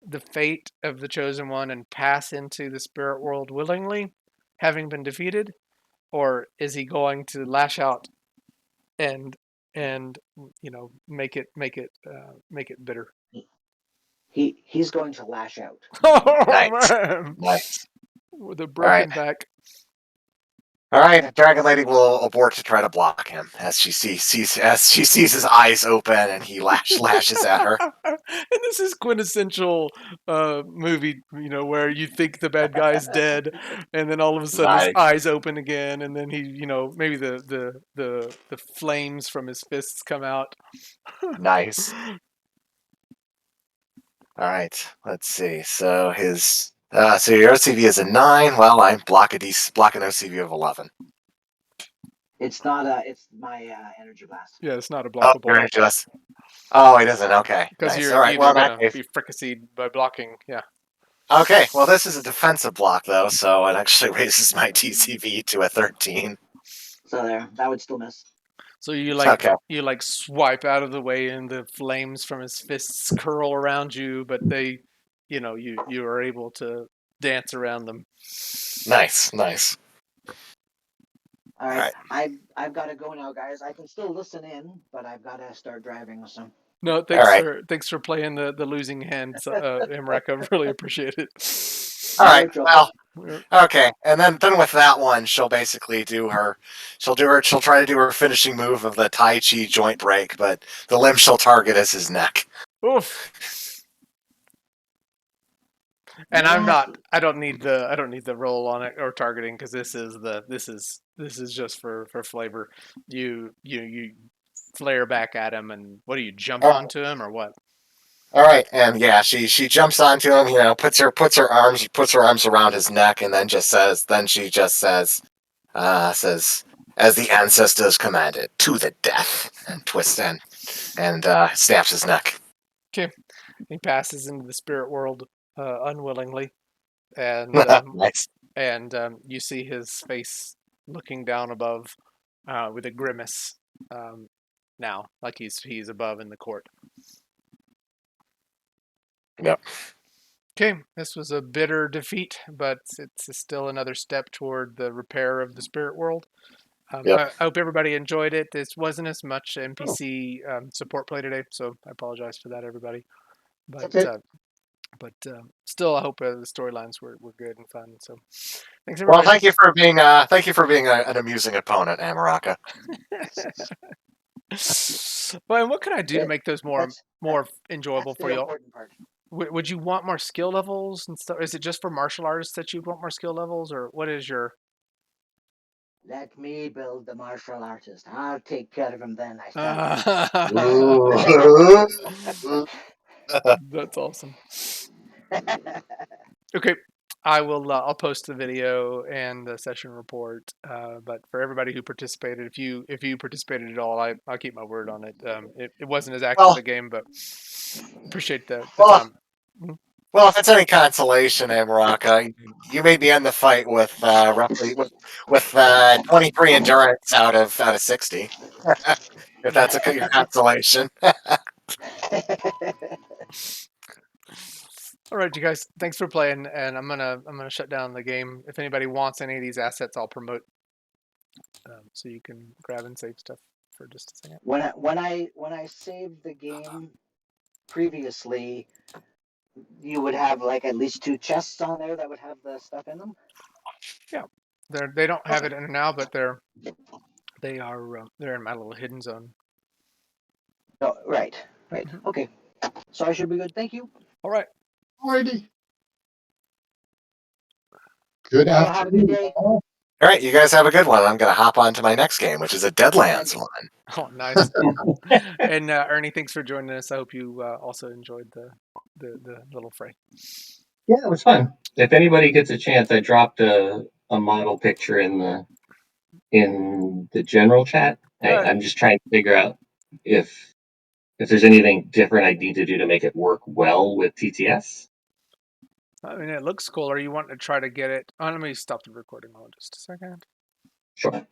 A: the fate of the chosen one and pass into the spirit world willingly, having been defeated, or is he going to lash out and make it bitter?
G: He's going to lash out.
A: Oh
C: Nice,
A: man,
C: nice.
A: with a
C: All right,
A: broken back.
C: all right. Dragon Lady will abort to try to block him as she sees his eyes open and he lashes at her.
A: And this is quintessential movie, where you think the bad guy's dead, and then all of a sudden his
C: Nice,
A: eyes open again, and then he, maybe the flames from his fists come out.
C: nice. All right, let's see. So his so your OCV is a 9. Well, I block an OCV of 11.
G: It's not it's my energy blast.
A: Yeah, it's not a
C: Oh,
A: blockable
C: you're just. Oh, he doesn't. Okay,
A: because
C: nice.
A: you're
C: All right. Well,
A: either
C: in that
A: gonna
C: case.
A: be fricasseed by blocking. Yeah.
C: Okay. Well, this is a defensive block though, so it actually raises my TCV to a 13.
G: So there, that would still miss.
A: So you
C: Okay.
A: swipe out of the way, and the flames from his fists curl around you, but they, you are able to dance around them.
C: Nice.
G: All
C: All
G: right,
C: right.
G: I've got to go now, guys. I can still listen in, but I've got to start driving. So
A: No,
C: All
A: thanks
C: right.
A: for playing the losing hand, Imrak. I really appreciate it.
C: All right.
G: no trouble.
C: Well. Okay. And then with that one, she'll basically she'll try to do her finishing move of the Tai Chi joint break, but the limb she'll target is his neck.
A: Oof. And I don't need the roll on it or targeting, because this is just for flavor. You flare back at him, and what do you jump onto him or what?
C: All right, and yeah, she jumps onto him, puts her arms around his neck, and then she just says, as the ancestors commanded, to the death, and twists and snaps his neck.
A: Okay, he passes into the spirit world unwillingly, and
C: Nice.
A: you see his face looking down above with a grimace. Now, like he's above in the court.
C: Yep.
A: Okay, this was a bitter defeat, but it's still another step toward the repair of the spirit world.
C: Yep.
A: I hope everybody enjoyed it. This wasn't as much NPC support play today, so I apologize for that, everybody. But
G: Okay.
A: Still, I hope the storylines were good and fun. So, thanks
C: Well,
A: everybody.
C: thank you for being an amusing opponent, Amaraka.
A: Well, Well, and what can I do to
G: That-
A: make those more
G: that's
A: enjoyable
G: that's
A: for
G: the
A: you?
G: important part.
A: Would you want more skill levels and stuff? Is it just for martial artists that you'd want more skill levels, or what is your?
G: Let me build the martial artist. I'll take care of him then. I
A: That's awesome. Okay, I will. I'll post the video and the session report. But for everybody who participated, if you participated at all, I'll keep my word on it. It wasn't as active
C: Well,
A: a game, but appreciate the
C: well,
A: time. Mhm.
C: well. If it's any consolation, Amraka, you made me end the fight with roughly with 23 endurance out of 60. If that's your consolation.
A: All right, you guys. Thanks for playing, and I'm gonna shut down the game. If anybody wants any of these assets, I'll promote, so you can grab and save stuff for just a second.
G: when I saved the game previously, you would have like at least 2 chests on there that would have the stuff in them.
A: Yeah, they don't have
G: Okay.
A: it in now, but they are they're in my little hidden zone.
G: No, right.
A: Mhm.
G: Okay. So I should be good. Thank you.
A: All right.
F: Alrighty. Good
G: Y'all have a good
F: afternoon,
G: day.
F: all.
C: All right, you guys have a good one. I'm going to hop on to my next game, which is a Deadlands
G: Alrighty.
C: one.
A: Oh, nice. And Ernie, thanks for joining us. I hope you also enjoyed the little fray.
D: Yeah, it was fun. If anybody gets a chance, I dropped a model picture in the general chat.
A: All right.
D: I'm just trying to figure out if there's anything different I need to do to make it work well with TTS.
A: I mean, it looks cool. Are you wanting to try to get it? Oh, let me stop the recording. Hold on just a second.
D: Sure.